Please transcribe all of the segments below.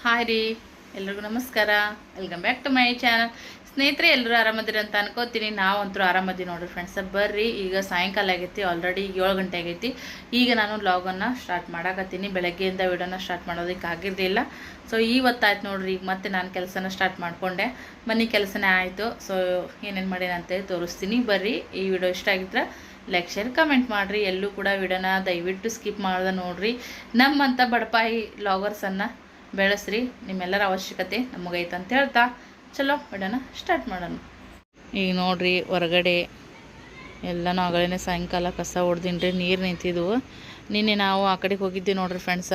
Hi ರೀ, ಎಲ್ರಿಗೂ ನಮಸ್ಕಾರ. Welcome back to my channel. ಸ್ನೇಹಿತರೆ, ಎಲ್ಲರೂ ಆರಾಮದಿರಿ ಅಂತ ಅನ್ಕೋತೀನಿ. ನಾವಂತೂ ಆರಾಮದಿ ನೋಡ್ರಿ ಫ್ರೆಂಡ್ಸ್. ಬರ್ರಿ, ಈಗ ಸಾಯಂಕಾಲ ಆಗೈತಿ, ಆಲ್ರೆಡಿ 7 ಗಂಟೆ ಆಗೈತಿ. ಈಗ ನಾನು ವ್ಲಾಗನ್ನು ಸ್ಟಾರ್ಟ್ ಮಾಡಾಕತ್ತೀನಿ. ಬೆಳಗ್ಗೆಯಿಂದ ವಿಡಿಯೋನ ಸ್ಟಾರ್ಟ್ ಮಾಡೋದಕ್ಕೆ ಆಗಿರಲಿಲ್ಲ. ಸೊ ಇವತ್ತಾಯ್ತು ನೋಡ್ರಿ. ಈಗ ಮತ್ತೆ ನಾನು ಕೆಲಸನ ಸ್ಟಾರ್ಟ್ ಮಾಡಿಕೊಂಡೆ. ಮನೆ ಕೆಲಸನೇ ಆಯಿತು. ಸೊ ಏನೇನು ಮಾಡೇನ ಅಂತೇಳಿ ತೋರಿಸ್ತೀನಿ. ಬರ್ರಿ, ಈ ವಿಡಿಯೋ ಇಷ್ಟ ಆಗಿದ್ರೆ ಲೈಕ್ ಶೇರ್ ಕಮೆಂಟ್ ಮಾಡಿರಿ. ಎಲ್ಲೂ ಕೂಡ ವಿಡಿಯೋನ ದಯವಿಟ್ಟು ಸ್ಕಿಪ್ ಮಾಡ್ದೆ ನೋಡ್ರಿ. ನಮ್ಮಂಥ ಬಡಪಾಯಿ ವ್ಲಾಗರ್ಸನ್ನು ಬೆಳೆಸ್ರಿ. ನಿಮ್ಮೆಲ್ಲರ ಅವಶ್ಯಕತೆ ನಮಗೈತೆ ಅಂತ ಹೇಳ್ತಾ ಚಲೋ ವಿಡಿಯೋನ ಸ್ಟಾರ್ಟ್ ಮಾಡೋಣ. ಈಗ ನೋಡ್ರಿ, ಹೊರಗಡೆ ಎಲ್ಲನೂ ಆಗಲೇ ಸಾಯಂಕಾಲ ಕಸ ಹೊಡ್ದೀನಿ ರೀ. ನೀರು ನಿಂತಿದ್ವು. ನಿನ್ನೆ ನಾವು ಆ ಕಡೆಗೆ ಹೋಗಿದ್ವಿ ನೋಡ್ರಿ ಫ್ರೆಂಡ್ಸ,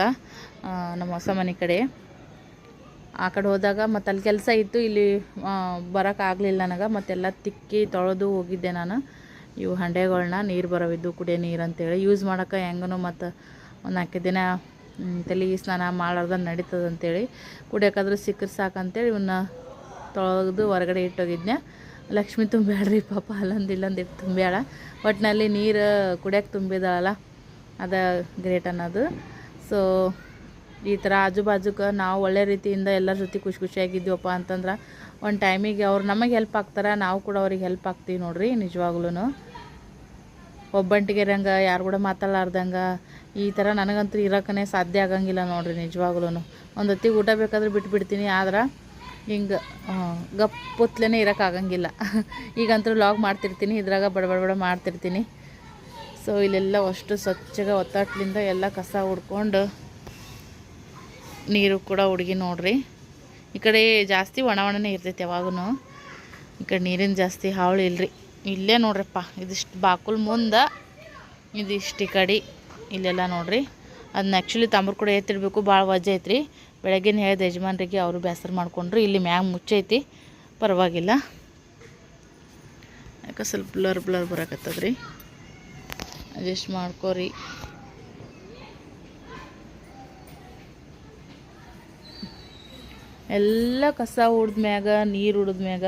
ನಮ್ಮ ಹೊಸ ಮನೆ ಕಡೆ. ಆ ಕಡೆ ಹೋದಾಗ ಮತ್ತು ಅಲ್ಲಿ ಕೆಲಸ ಇತ್ತು, ಇಲ್ಲಿ ಬರೋಕ್ಕಾಗಲಿಲ್ಲ ನನಗೆ. ಮತ್ತೆಲ್ಲ ತಿಕ್ಕಿ ತೊಳೆದು ಹೋಗಿದ್ದೆ ನಾನು. ಇವು ಹಂಡೆಗಳನ್ನ ನೀರು ಬರೋವಿದ್ದು, ಕುಡಿಯೋ ನೀರು ಅಂತೇಳಿ ಯೂಸ್ ಮಾಡೋಕೆ ಹೆಂಗೂ ಮತ್ತು ಒಂದು 4 ದಿನ ತಲೆ ಸ್ನಾನ ಮಾಡಾರ್ದ ನಡೀತದೆ ಅಂತೇಳಿ, ಕುಡಿಯೋಕ್ಕಾದ್ರೂ ಸಿಕ್ಕರೆ ಸಾಕಂತೇಳಿ ಇವನ್ನ ತೊಳೆದು ಹೊರಗಡೆ ಇಟ್ಟೋಗಿದ್ನೆ. ಲಕ್ಷ್ಮಿ ತುಂಬ್ಯಾಡ್ರಿ ಪಾಪ, ಅಲ್ಲೊಂದು ಇಟ್ಟು ತುಂಬ್ಯಾಳ. ಒಟ್ಟಿನಲ್ಲಿ ನೀರು ಕುಡಿಯೋಕೆ ತುಂಬಿದಾಳಲ್ಲ, ಅದು ಗ್ರೇಟ್ ಅನ್ನೋದು. ಸೊ ಈ ಥರ ಆಜು ಬಾಜುಕ್ಕೆ ನಾವು ಒಳ್ಳೆ ರೀತಿಯಿಂದ ಎಲ್ಲರ ಜೊತೆ ಖುಷಿಯಾಗಿದ್ದೀವಪ್ಪ ಅಂತಂದ್ರೆ ಒಂದು ಟೈಮಿಗೆ ಅವ್ರು ನಮಗೆ ಹೆಲ್ಪ್ ಆಗ್ತಾರೆ, ನಾವು ಕೂಡ ಅವ್ರಿಗೆ ಹೆಲ್ಪ್ ಆಗ್ತೀವಿ ನೋಡ್ರಿ. ನಿಜವಾಗ್ಲೂ ಒಬ್ಬಂಟಿಗೆ ಇರಂಗೆ, ಯಾರು ಕೂಡ ಮಾತಾಡಲಾರ್ದಂಗೆ ಈ ಥರ ನನಗಂತೂ ಇರೋಕ್ಕೇ ಸಾಧ್ಯ ಆಗಂಗಿಲ್ಲ ನೋಡ್ರಿ. ನಿಜವಾಗ್ಲೂ ಒಂದು ಹೊತ್ತಿಗೆ ಊಟ ಬೇಕಾದ್ರೆ ಬಿಟ್ಬಿಡ್ತೀನಿ, ಆದ್ರೆ ಹಿಂಗೆ ಗಪ್ಪುತ್ಲೇ ಇರೋಕ್ಕಾಗಂಗಿಲ್ಲ. ಈಗಂತೂ ವ್ಲಾಗ್ ಮಾಡ್ತಿರ್ತೀನಿ, ಇದ್ರಾಗ ಬಡ ಮಾಡ್ತಿರ್ತೀನಿ. ಸೊ ಇಲ್ಲೆಲ್ಲ ಅಷ್ಟು ಸ್ವಚ್ಛಗೆ ಒತ್ತಟ್ಲಿಂದ ಎಲ್ಲ ಕಸ ಹುಡ್ಕೊಂಡು ನೀರು ಕೂಡ ಹುಡುಗಿ ನೋಡ್ರಿ. ಈ ಕಡೆ ಜಾಸ್ತಿ ಒಣನೇ ಇರ್ತೈತೆ ಯಾವಾಗೂ. ಈ ಕಡೆ ನೀರಿನ ಜಾಸ್ತಿ ಹಾವಳಿ ಇಲ್ಲರಿ. ಇಲ್ಲೇ ನೋಡ್ರಪ್ಪ, ಇದಿಷ್ಟು ಬಾಕುಲ್ ಮುಂದೆ, ಇದಿಷ್ಟು ಈ ಕಡೆ ಇಲ್ಲೆಲ್ಲ ನೋಡ್ರಿ. ಅದನ್ನ ಆ್ಯಕ್ಚುಲಿ ತಾಂಬ್ರ ಕೂಡ ಎತ್ತಿಡಬೇಕು, ಭಾಳ ವಜ್ಜೆ ಐತ್ರಿ. ಬೆಳಗ್ಗೆನೇ ಹೇಳಿದೆ ಯಜಮಾನ್ರಿಗೆ, ಅವರು ಬೇಸರ ಮಾಡ್ಕೊಂಡ್ರು. ಇಲ್ಲಿ ಮ್ಯಾಗ ಮುಚ್ಚೈತಿ, ಪರವಾಗಿಲ್ಲ. ಯಾಕೆ ಸ್ವಲ್ಪ ಬ್ಲರ್ ಬರಕತ್ತದ್ರಿ, ಅಡ್ಜಸ್ಟ್ ಮಾಡ್ಕೋರಿ. ಎಲ್ಲ ಕಸ ಹುಡ್ದ್ಮ್ಯಾಗ, ನೀರು ಹುಡಿದ್ಮ್ಯಾಗ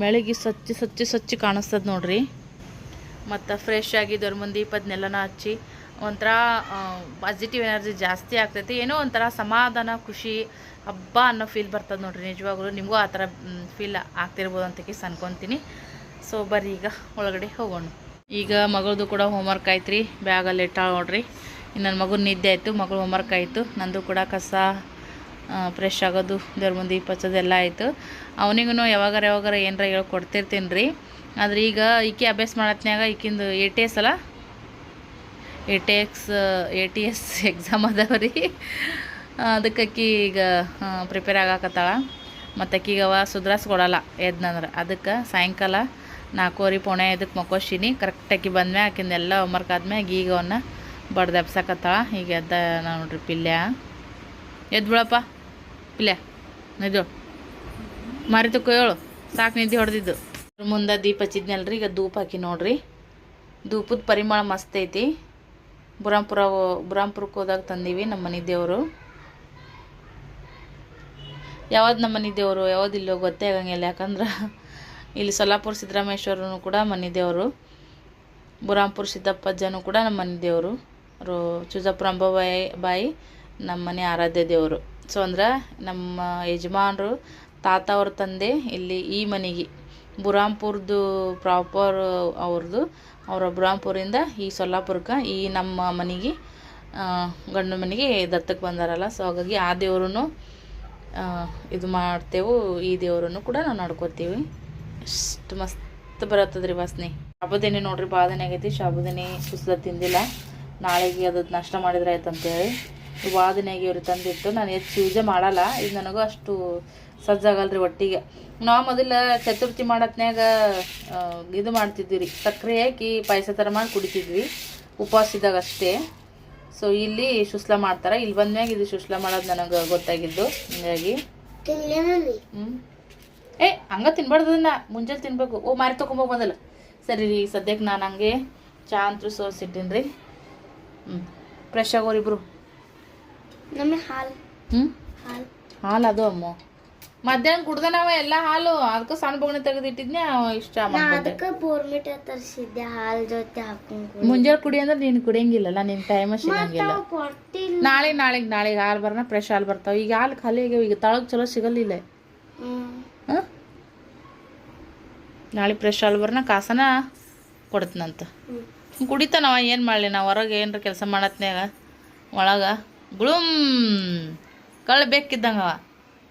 ಬೆಳಗ್ಗೆ ಸ್ವಚ್ಛ ಕಾಣಿಸ್ತದೆ ನೋಡ್ರಿ. ಮತ್ತು ಫ್ರೆಶ್ ಆಗಿ ದೊಡ್ಡ ಮುಂದೆ ದೀಪದನ್ನೆಲ್ಲನ ಹಚ್ಚಿ ಒಂಥರ ಪಾಸಿಟಿವ್ ಎನರ್ಜಿ ಜಾಸ್ತಿ ಆಗ್ತೈತಿ. ಏನೋ ಒಂಥರ ಸಮಾಧಾನ, ಖುಷಿ, ಹಬ್ಬ ಅನ್ನೋ ಫೀಲ್ ಬರ್ತದೆ ನೋಡ್ರಿ. ನಿಜವಾಗ್ಲೂ ನಿಮಗೂ ಆ ಥರ ಫೀಲ್ ಆಗ್ತಿರ್ಬೋದು ಅಂತ ಅನ್ಕೊತೀನಿ. ಸೊ ಬರ್ರಿ, ಈಗ ಒಳಗಡೆ ಹೋಗೋಣ. ಈಗ ಮಗಳದು ಕೂಡ ಹೋಮ್ವರ್ಕ್ ಆಯ್ತು ರೀ, ಬ್ಯಾಗಲ್ಲಿ ಇಟ್ಟಾಳ ನೋಡ್ರಿ. ಇನ್ನು ನನ್ನ ಮಗನ ನಿದ್ದೆ ಆಯಿತು, ಮಗಳು ಹೋಮ್ವರ್ಕ್ ಆಯಿತು. ನಂದು ಕೂಡ ಕಸ ಫ್ರೆಶ್ ಆಗೋದು, ದೇವ್ರ ಮುಂದೆ ದೀಪ ಹಚ್ಚೋದೆಲ್ಲ ಆಯಿತು. ಅವನಿಗೂ ಯಾವಾಗಾರ ಏನಾರ ಹೇಳ್ಕೊಡ್ತಿರ್ತೀನಿ ರೀ. ಆದ್ರೆ ಈಗ ಈಕೆ ಅಭ್ಯಾಸ ಮಾಡತ್ನ್ಯಾಗ ಈಕಿಂದು ATS ಅಲ್ಲ, ATS ಎಕ್ಸಾಮ್ ಅದಾವ ರೀ. ಅದಕ್ಕೆ ಅಕ್ಕಿ ಈಗ ಪ್ರಿಪೇರ್ ಆಗಾಕತ್ತಾಳ. ಮತ್ತು ಅಕ್ಕಿಗೆ ಅವ ಸುಧಾರಿಸ್ಕೊಡಲ್ಲ ಎದ್ನಂದ್ರೆ. ಅದಕ್ಕೆ ಸಾಯಂಕಾಲ 4:45 ಮಕ್ಕೋಶೀನಿ. ಕರೆಕ್ಟಾಗಿ ಬಂದ್ಮ್ಯಾಗ ಆಕಿಂದೆಲ್ಲ ಹೋಮ್ವರ್ಕ್ ಆದ್ಮ್ಯಾಗ ಈಗ ಅವನ್ನ ಬಡ್ದು ಎಬ್ಸಕತ್ತಾಳ. ಈಗ ಎದ್ದ ನೋಡ್ರಿ ಪಿಲ್ಯ. ಎದ್ದು ಬಿಡಪ್ಪ ಪಿಲ್ಯ, ನಿದ್ದು ಮಾರಿತಕ್ಕ ಹೇಳು, ಸಾಕು ನಿದ್ದೆ ಹೊಡೆದಿದ್ದು. ಮುಂದೆ ದೀಪ ಹಚ್ಚಿದ್ನಲ್ರಿ, ಈಗ ಧೂಪ ಹಾಕಿ ನೋಡ್ರಿ. ಧೂಪದ ಪರಿಮಳ ಮಸ್ತ್ ಐತಿ. ಬುರಾಂಪುರಕ್ಕೆ ಹೋದಾಗ ತಂದೀವಿ ನಮ್ಮ ಮನೆ ದೇವರು. ಯಾವ್ದು ನಮ್ಮ ಮನೆ ದೇವರು ಯಾವುದಿಲ್ಲೋ ಗೊತ್ತೇ ಆಗಂಗಿಲ್ಲ. ಯಾಕಂದ್ರೆ ಇಲ್ಲಿ ಸೊಲ್ಲಾಪುರ ಸಿದ್ದರಾಮೇಶ್ವರನು ಕೂಡ ಮನೆ ದೇವರು, ಬುರಾಂಪುರ ಸಿದ್ದಪ್ಪಜ್ಜನೂ ಕೂಡ ನಮ್ಮ ಮನೆ ದೇವರು, ಚುಜಾಪುರ ಅಂಬಾಬಾಯಿ ನಮ್ಮ ಮನೆ ಆರಾಧ್ಯ ದೇವರು. ಸೊ ಅಂದ್ರೆ ನಮ್ಮ ಯಜಮಾನರು ತಾತ ಅವ್ರ ತಂದೆ ಇಲ್ಲಿ ಈ ಮನೆಗೆ ಬುರಾಂಪುರದ್ದು ಪ್ರಾಪರ್ ಅವ್ರದ್ದು, ಅವರ ಬುರಾಂಪುರಿಂದ ಈ ಸೊಲ್ಲಾಪುರಕ್ಕೆ ಈ ನಮ್ಮ ಮನೆಗೆ ಗಂಡು ಮನೆಗೆ ದತ್ತಕ್ಕೆ ಬಂದಾರಲ್ಲ. ಸೊ ಹಾಗಾಗಿ ಆ ದೇವ್ರೂ ಇದು ಮಾಡ್ತೇವೆ, ಈ ದೇವ್ರನ್ನು ಕೂಡ ನಾವು ನೋಡ್ಕೋತೀವಿ. ಅಷ್ಟು ಮಸ್ತ್ ಬರತ್ತದ್ರಿ ವಾಸನೆ. ಶಾಬುದಾನಿ ನೋಡ್ರಿ, ಭಾಳ ದಿನ ಆಗೈತಿ ಶಾಬುದಾನಿ ಕುಸ್ದ ತಿಂದಿಲ್ಲ. ನಾಳೆಗೆ ಅದಕ್ಕೆ ನಾಷ್ಟ ಮಾಡಿದ್ರೆ ಆಯ್ತು ಅಂತೇಳಿ ಭಾಳ ದಿನ ಇವ್ರು ತಂದಿತ್ತು. ನಾನು ಹೆಚ್ಚು ಯೂಸೇ ಮಾಡಲ್ಲ, ಇದು ನನಗೂ ಅಷ್ಟು ಸಜ್ಜಾಗಲ್ರಿ ಒಟ್ಟಿಗೆ. ನಾವು ಮೊದಲ ಚತುರ್ಥಿ ಮಾಡತ್ನ್ಯಾಗ ಇದು ಮಾಡ್ತಿದ್ವಿ ರೀ, ಸಕ್ಕರೆ ಹಾಕಿ ಪಾಯಸ ಥರ ಮಾಡಿ ಕುಡಿತಿದ್ವಿ ಉಪವಾಸಿದಾಗ ಅಷ್ಟೇ. ಸೊ ಇಲ್ಲಿ ಶುಸ್ಲ ಮಾಡ್ತಾರೆ. ಇಲ್ಲಿ ಬಂದ್ಮ್ಯಾಗ ಇದು ಶುಸ್ಲ ಮಾಡೋದು ನನಗೆ ಗೊತ್ತಾಗಿದ್ದು. ಹಿಂಗಾಗಿ ಹಂಗೆ ತಿನ್ಬಾರ್ದನ್ನ, ಮುಂಜಾನೆ ತಿನ್ಬೇಕು. ಮಾರಿ ತೊಗೊಂಬೋಗಿ ಬಂದಲ್ಲ. ಸರಿ ರೀ, ಸದ್ಯಕ್ಕೆ ನಾನು ಹಂಗೆ ಚಾ ಅಂತೂ ಸೋಸಿಟ್ಟಿನಿ ರೀ. ಫ್ರೆಶ್ ಆಗೋರಿಬ್ರು. ಹಾಲು ಅದು ಅಮ್ಮ ಮಧ್ಯಾಹ್ನ ಕುಡ್ದ ನಾವ ಎಲ್ಲ ಹಾಲು ಅದಕ್ಕೆ ಸಣ್ಣ ಬೊಗಣಿ ತೆಗೆದಿಟ್ಟಿದ್ನಿ ಇಷ್ಟ ಅದಕ್ಕೆ ಬೋರ್ಮಿಟ ತರಿಸಿದ್ದೆ ಹಾಲು ಜೊತೆ ಹಾಕೊಂಡು ಮುಂಜಾನೆ ಕುಡಿ ಅಂದ್ರೆ ನೀನು ಕುಡಿಯಂಗಿಲ್ಲಲ್ಲ ನಿನ್ ಟೈಮ್ ಸಿಗಂಗಿಲ್ಲ. ನಾಳೆಗೆ ಹಾಲು ಬರ್ನ ಫ್ರೆಶ್ ಹಾಲು ಬರ್ತಾವ. ಈಗ ಹಾಲು ಖಾಲಿ ಆಗ್ಯಾವ, ಈಗ ತಳಗ್ ಚಲೋ ಸಿಗಲಿಲ್ಲ. ನಾಳೆ ಫ್ರೆಶ್ ಹಾಲು ಬರ್ನ ಕಾಸನ ಕೊಡ್ತೀನಂತ. ಕುಡಿತಾನವ, ಏನು ಮಾಡಲಿ ನಾವು ಹೊರಗೆ ಏನಾರ ಕೆಲಸ ಮಾಡತ್ನ್ಯಾಗ ಒಳಗೆ ಗುಳುಮ್ ಕಳ್ಳ ಬೇಕಿದ್ದಂಗವ.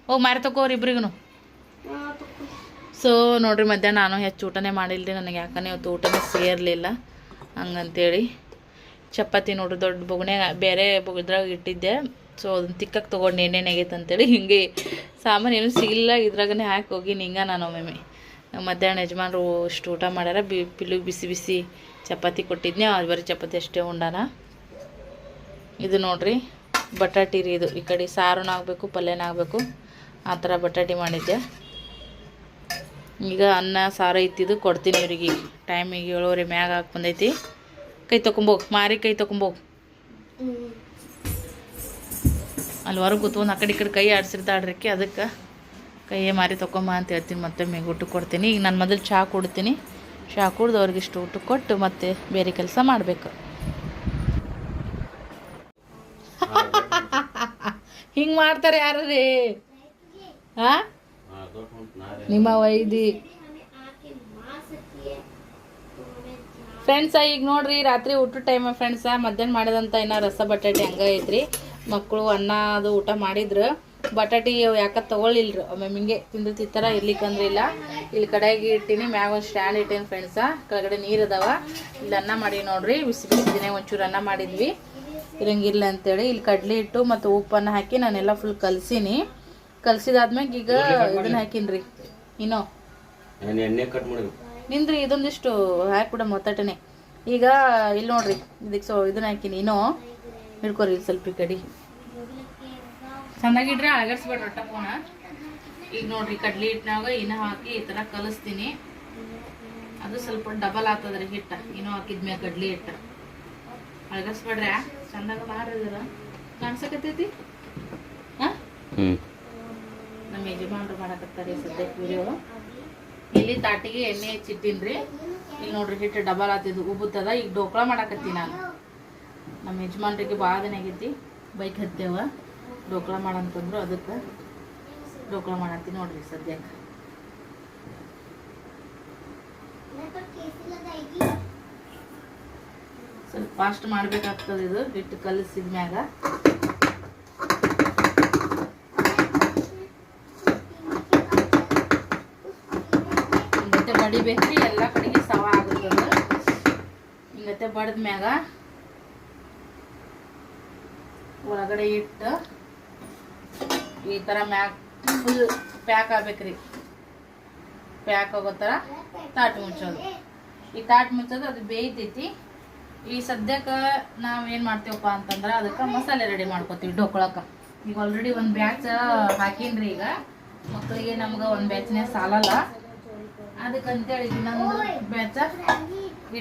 ಹೋಗಿ ಮಾರಿ ತಗೋರಿ ಇಬ್ರಿಗೂ. ಸೊ ನೋಡ್ರಿ ಮಧ್ಯಾಹ್ನ ನಾನು ಹೆಚ್ಚು ಊಟನೇ ಮಾಡಿಲ್ರಿ, ನನಗೆ ಯಾಕಂದ್ರೆ ಇವತ್ತು ಊಟನೇ ಸೇರಲಿಲ್ಲ ಹಂಗಂತೇಳಿ. ಚಪಾತಿ ನೋಡ್ರಿ ದೊಡ್ಡ ಬೊಗಣ್ಯಾಗ ಬೇರೆ ಇದ್ರಾಗ ಇಟ್ಟಿದ್ದೆ. ಸೊ ಅದನ್ನ ತಿಕ್ಕಕ್ಕೆ ತೊಗೊಂಡು ಎಣ್ಣೆನಾಗೈತೆ ಅಂತೇಳಿ ಹಿಂಗೆ ಸಾಮಾನು ಏನೂ ಸಿಗಲಿಲ್ಲ, ಇದ್ರಾಗನೇ ಹಾಕಿ ಹೋಗಿನಿ. ಹಿಂಗೆ ನಾನು ಒಮ್ಮೆ ಮಧ್ಯಾಹ್ನ ಯಜಮಾನ್ರು ಇಷ್ಟು ಊಟ ಮಾಡ್ಯಾರ. ಪಿಲ್ಲುಗೆ ಬಿಸಿ ಬಿಸಿ ಚಪಾತಿ ಕೊಟ್ಟಿದ್ನಿ, ಅದು ಬರೀ ಚಪಾತಿ ಅಷ್ಟೇ ಉಂಡಾನ. ಇದು ನೋಡ್ರಿ ಬಟಾಟಿ ರೀ, ಇದು ಈ ಕಡೆ ಸಾರುನ ಆಗಬೇಕು ಪಲ್ಯನ ಆಗಬೇಕು ಆ ಥರ ಬಟಾಟಿ ಮಾಡಿದ್ದೆ. ಈಗ ಅನ್ನ ಸಾರು ಐತಿದು ಕೊಡ್ತೀನಿ ಇವ್ರಿಗೆ. ಟೈಮಿಗೆ 7:30 ಮ್ಯಾಗ ಹಾಕಿ ಬಂದೈತಿ. ಕೈ ತೊಗೊಂಬೋಗಿ ಮಾರಿ, ಕೈ ತೊಗೊಂಬೋಗಿ. ಅಲ್ಲಿ ಹೊರಗೆ ಕೂತ್ಕೊಂಡು ಆ ಕಡೆ ಈ ಕಡೆ ಕೈ ಆಡಿಸಿರ್ತಾಳ್ರಿಕ್ಕೆ, ಅದಕ್ಕೆ ಕೈಯೇ ಮಾರಿ ತೊಗೊಂಬ ಅಂತ ಹೇಳ್ತೀನಿ. ಮತ್ತೆ ಮೇಗೆ ಊಟಕ್ಕೆ ಕೊಡ್ತೀನಿ. ಈಗ ನಾನು ಮೊದಲು ಚಹಾ ಕೊಡ್ತೀನಿ. ಚಹಾ ಕುಡ್ದು ಅವ್ರಿಗೆ ಇಷ್ಟು ಊಟಕ್ಕೆ ಕೊಟ್ಟು ಮತ್ತೆ ಬೇರೆ ಕೆಲಸ ಮಾಡಬೇಕು. ಹಿಂಗೆ ಮಾಡ್ತಾರೆ ಯಾರು ರೀ? ಹಾಂ ನಿಮ್ಮ ವೈದಿ ಫ್ರೆಂಡ್ಸ. ಈಗ ನೋಡ್ರಿ ರಾತ್ರಿ ಊಟದ ಟೈಮ್ ಫ್ರೆಂಡ್ಸ. ಮಧ್ಯಾಹ್ನ ಮಾಡಿದಂಥ ಇನ್ನೂ ರಸ ಬಟಾಟಿ ಹಂಗೆ ಐತ್ರಿ. ಮಕ್ಕಳು ಅನ್ನ ಅದು ಊಟ ಮಾಡಿದ್ರು. ಬಟಾಟಿ ಯಾಕೆ ತೊಗೊಳ್ಳಿಲ್ರಿ, ಒಮ್ಮೆ ಹಿಂಗೆ ತಿಂದು ಥರ ಇರ್ಲಿಕ್ಕಂದ್ರೆ ಇಲ್ಲ. ಇಲ್ಲಿ ಕಡೆಗೆ ಇಟ್ಟಿನಿ, ಮ್ಯಾಗ ಒಂದು ಸ್ಟ್ಯಾಂಡ್ ಇಟ್ಟೀನಿ ಫ್ರೆಂಡ್ಸ. ಕೆಳಗಡೆ ನೀರು ಅದಾವ. ಇಲ್ಲಿ ಅನ್ನ ಮಾಡಿ ನೋಡ್ರಿ, ಬಿಸಿ ಬಿಸಿ ದಿನೇ ಒಂಚೂರು ಅನ್ನ ಮಾಡಿದ್ವಿ ಇರಂಗಿಲ್ಲ ಅಂತೇಳಿ. ಇಲ್ಲಿ ಕಡ್ಲಿ ಹಿಟ್ಟು ಮತ್ತು ಉಪ್ಪನ್ನು ಹಾಕಿ ನಾನೆಲ್ಲ ಫುಲ್ ಕಲಸೀನಿ. ಕಲಸಿದಾದ್ಮ್ಯಾಗ ಈಗ ಇದನ್ನ ಹಾಕಿನ್ರಿ ಇನ್ನೋ ನಿಂದ್ರಿ ಇದೊಂದಿಷ್ಟು ಹಾಕ್ಬಿಡ ಮೊತ್ತಟನೆ. ಈಗ ಇಲ್ಲಿ ನೋಡ್ರಿ ಇದಕ್ಕೆ ಇದನ್ನ ಹಾಕಿನಿ. ಇನ್ನೋ ಹಿಡ್ಕೊರಿ ಇಲ್ಲಿ ಸ್ವಲ್ಪ ಈ ಕಡೆ ಚೆನ್ನಾಗಿಡ್ರಿ, ಅಳಗಡ್ಸ್ಬೇಡ್ರಿ ಒಟ್ಟ ಫೋನ. ಈಗ ನೋಡ್ರಿ ಕಡ್ಲಿ ಹಿಟ್ಟಿನಾಗ ಇನ್ನೂ ಹಾಕಿ ಈ ಥರ ಕಲಿಸ್ತೀನಿ. ಅದು ಸ್ವಲ್ಪ ಡಬಲ್ ಆಗ್ತದ್ರಿ ಹಿಟ್ಟು, ಇನ್ನೂ ಹಾಕಿದ್ಮ್ಯಾಗ ಕಡ್ಲಿ ಹಿಟ್ಟು. ಅಳಗಡ್ಸ್ಬೇಡ್ರಿ, ಚಂದಾಗ ಮಾಡಿದ್ರ ಕಾಣ್ಸಕತ್ತೈತಿ. ಹಾಂ ನಮ್ಮ ಯಜಮಾನ್ರು ಮಾಡಕತ್ತಾರೆ ಸದ್ಯಕ್ಕೆ ವಿಡಿಯೋ. ಇಲ್ಲಿ ತಾಟಿಗೆ ಎಣ್ಣೆ ಹಚ್ಚಿಟ್ಟಿನ್ರಿ. ಇಲ್ಲಿ ನೋಡ್ರಿ ಹಿಟ್ಟು ಡಬಲ್ ಆತಿದ್ದು ಉಬ್ಬುತ್ತದ. ಈಗ ಡೋಕ್ಳ ಮಾಡಕತ್ತೀನಿ ನಾನು. ನಮ್ಮ ಯಜಮಾನ್ರಿಗೆ ಭಾಳ ದಿನ ಆಗೈತಿ ಬೈಕ್ ಹತ್ತೇವ ಡೋಕ್ಳ ಮಾಡಂತಂದ್ರು, ಅದಕ್ಕೆ ಡೋಕ್ಳ ಮಾಡತ್ತೀನಿ ನೋಡ್ರಿ ಸದ್ಯಕ್ಕೆ. ಸ್ವಲ್ಪ ಫಾಸ್ಟ್ ಮಾಡ್ಬೇಕಾಗ್ತದೆ ಇದು ಹಿಟ್ಟು ಕಲಸಿದ್ಮ್ಯಾಗ. ಹಿಂಗತ್ತೆ ಬಡಿಬೇಕ್ರಿ, ಎಲ್ಲ ಕಡೆಗೆ ಸವ ಆಗುತ್ತದ. ಹಿಂಗತ್ತೆ ಬಡದ್ಮ್ಯಾಗ ಒಳಗಡೆ ಇಟ್ಟು ಈ ಥರ ಮ್ಯಾಗ ಫುಲ್ ಪ್ಯಾಕ್ ಆಗ್ಬೇಕ್ರಿ. ಪ್ಯಾಕ್ ಆಗೋ ಥರ ತಾಟ್ ಮುಚ್ಚೋದು. ಈ ತಾಟ್ ಮುಚ್ಚೋದು ಅದು ಬೇಯ್ತೈತಿ. ಈ ಸದ್ಯಕ್ಕೆ ನಾವೇನು ಮಾಡ್ತೀವಪ್ಪ ಅಂತಂದ್ರೆ ಅದಕ್ಕೆ ಮಸಾಲೆ ರೆಡಿ ಮಾಡ್ಕೋತೀವಿ ಡೋಕ್ಳಕ್ಕೆ. ಈಗ ಆಲ್ರೆಡಿ ಒಂದು ಬ್ಯಾಚ್ ಹಾಕೀನ್ರಿ. ಈಗ ಮಕ್ಕಳಿಗೆ ನಮ್ಗೆ ಒಂದು ಬ್ಯಾಚ್ನೇ ಸಾಲಲ್ಲ, ಅದಕ್ಕಂತೇಳಿ ಇನ್ನೊಂದು ಬ್ಯಾಚ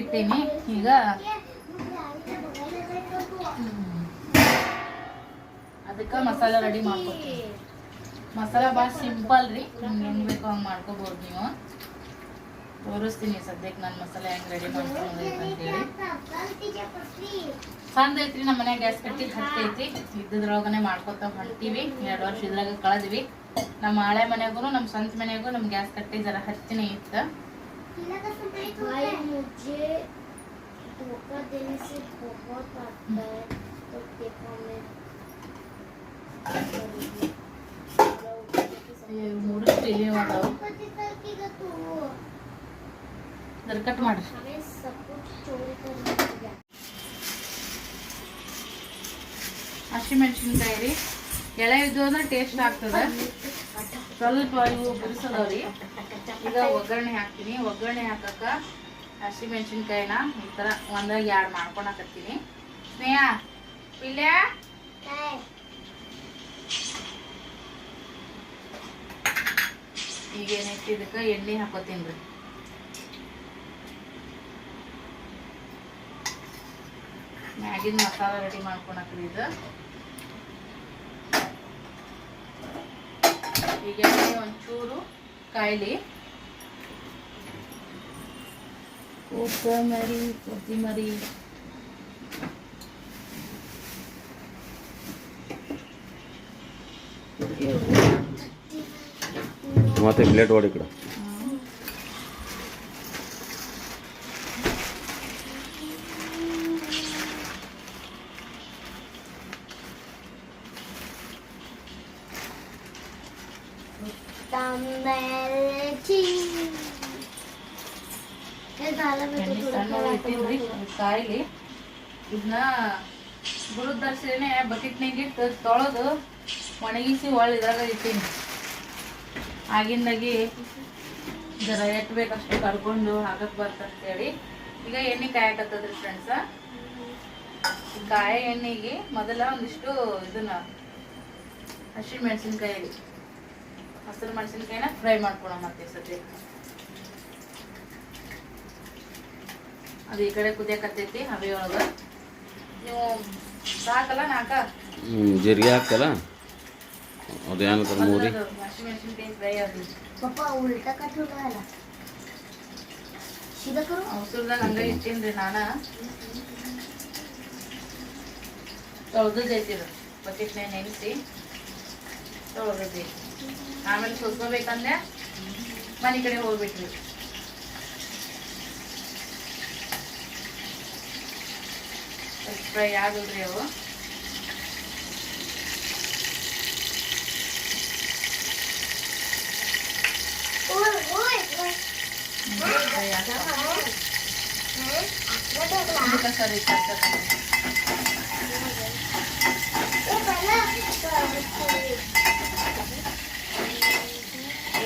ಇಟ್ಟೀನಿ. ಈಗ ಅದಕ್ಕೆ ಮಸಾಲೆ ರೆಡಿ ಮಾಡ್ಕೊತೀವಿ. ಮಸಾಲ ಭಾಳ ಸಿಂಪಲ್ ರೀ, ನಿಮ್ಗೆ ಹೆಂಗೆ ಬೇಕೋ ಹಂಗೆ ಮಾಡ್ಕೋಬೋದು ನೀವು. ತೋರಿಸ್ತೀನಿ ಸದ್ಯಕ್ಕೆ ನಾನು ಮಸಾಲೆ ಹೆಂಗೆ ರೆಡಿ ಮಾಡ್ಕೊಳೋದೈತೆ ಅಂತೇಳಿ. ಚಂದ ಐತ್ರಿ. ನಮ್ಮ ಮನ್ಯಾಗ ಗ್ಯಾಸ್ ಕಟ್ಟಿ ಹತ್ತೈತಿ, ಇದ್ದದ್ರೊಳಗನೆ ಮಾಡ್ಕೊತ ಹೊಂಟೀವಿ. 2 ವರ್ಷ ಇದ್ರಾಗ ಕಳೆದ್ವಿ. ನಮ್ಮ ಹಳೆ ಮನೆಗೂ ನಮ್ಮ ಸ್ವಂತ ಮನೆಗೂ ನಮ್ಮ ಗ್ಯಾಸ್ ಕಟ್ಟಿ ಜರ ಹತ್ತಿನೇ ಇತ್ತು. ಮೂರು ಸ್ಟೀಲ್ ಅದಾವ, ಕಟ್ ಮಾಡ್ರಿ. ಹಸಿಮೆಣಸಿನ್ಕಾಯಿ ರೀ, ಎಳೆ ಇದ್ದು ಅಂದ್ರೆ ಟೇಸ್ಟ್ ಆಗ್ತದೆ. ಸ್ವಲ್ಪ ಇವು ಬಿಡಿಸೋದವ್ರಿ. ಈಗ ಒಗ್ಗರಣೆ ಹಾಕ್ತೀನಿ. ಒಗ್ಗರಣೆ ಹಾಕಕ್ಕ ಹಸಿಮೆಣಸಿನ್ಕಾಯಿನ ಈ ಥರ ಒಂದ್ರಾಗ 2 ಮಾಡ್ಕೊಳಕತ್ತೀನಿ. ಸ್ನೇಹ ಪಿಲ್ಯ ಈಗ ಏನೈತಿ ಇದಕ್ಕೆ ಎಣ್ಣೆ ಹಾಕೋತೀನಿ ರೀ. ಮ್ಯಾಗಿನ ಮಸಾಲ ರೆಡಿ ಮಾಡ್ಕೊಳಕ್ರಿ. ಇದು ಈಗ ಒಂಚೂರು ಕಾಯಿಲಿ ಕೊತ್ತಂಬರಿ ಮತ್ತೆ ಪ್ಲೇಟ್ ಹೊಡಿ ಕಡೆ ಇಟ್ಟಿದ್ರಿ ಕಾಯಿಲಿ ಇದನ್ನ ಬುಡದ ದರ್ಶನೆ ಬಕೆಟ್ನಾಗ ಇಟ್ಟು ತೊಳೆದು ಒಣಗಿಸಿ ಒಳ್ಳೆ ಇದ್ರಾಗ ಇಟ್ಟೀನಿ. ಆಗಿಂದಾಗಿ ಜರ ಎಟ್ ಬೇಕಷ್ಟು ಕರ್ಕೊಂಡು ಹಾಕಕ್ ಬರ್ತಂತೇಳಿ ಈಗ ಎಣ್ಣೆ ಕಾಯಕತ್ತದ್ರಿ ಫ್ರೆಂಡ್ಸ. ಕಾಯ ಎಣ್ಣೆಗೆ ಮೊದಲ ಒಂದಿಷ್ಟು ಇದನ್ನ ಹಸಿರು ಮೆಣಸಿನ್ಕಾಯಿ ಹಸಿರು ಮೆಣಸಿನ್ಕಾಯಿನ ಫ್ರೈ ಮಾಡ್ಕೊಳ ಮತ್ತೆ ಸದ್ಯ ಅದು ಈ ಕಡೆ ಕುದಿಯಕತ್ತೈತಿ ಹಬೆ ಒಳಗ. ನೀವು ಸಾಕಲ್ಲ ನಾಕ ಜೀರಿಗೆ ಹಾಕಲ್ಲ ಅದು ಏನಂತಾರೆ ಮೂರಿ ಹಸಿ ಮೆಣಸಿನ್ಕಾಯಿ ಫ್ರೈ ಅದು पप्पा उलटा का ठेवला ह्याला सीधा करू ಅವಸರದಾಗ ಹಂಗ ಇಟ್ಟೇನ್ರಿ ನಾನ. ತೊಳ್ದೈತಿ ಇದು ಬಕೆಟ್ನಾಗ ನೆನೆಸಿ ತೊಳ್ದೈತಿ. ಆಮೇಲೆ ಸೋಸ್ಕೋಬೇಕಂದ್ರೆ ಮನೆ ಕಡೆ ಹೋಗ್ಬಿಟ್ರಿ. ಫ್ರೈ ಆಗೋದ್ರಿ ಅವು. ಫ್ರೈ ಸರಿ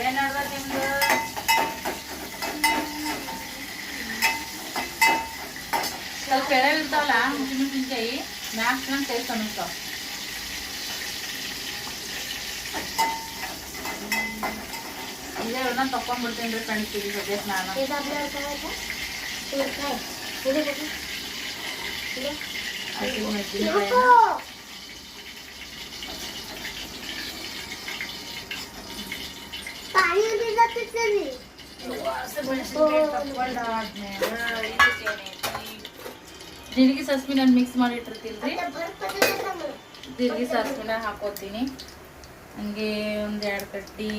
ಏನಾಡ್ದ ನಿಮ್ದು ಸ್ವಲ್ಪ ಎಳೆ ಇರ್ತಾವಲ್ಲ ಮೆಣಸಿನ್ಕಾಯಿ ಮ್ಯಾಕ್ಸ್ ನಂಗೆ ಟೇಸ್ಟ್ ಅನ್ನಿಸ್ತಾವ. ಇದೇ ನಾನು ತಕೊಂಡ್ಬಿಡ್ತೇನೆ ರೀ ಫ್ರೆಂಡ್ಸ್. ಈಗ ಸದ್ಯಕ್ಕೆ ನಾನು हे आपल्याला करायचं तुला काय पुढे बघू ಹಸಿರು ಮೆಣಸಿನ್ಕಾಯಿ पाणी उडी जाते तरी ಜೀರಿಗೆ ಸಾಸ್ಮಿನ ಮಿಕ್ಸ್ ಮಾಡಿ ಇಟ್ಟಿರ್ತೀನಿ. ಜೀರಿಗೆ ಸಾಸ್ಮಿನ ಹಾಕೋತೀನಿ. ಹಂಗೆ ಒಂದು 2 ಕಡ್ಡಿ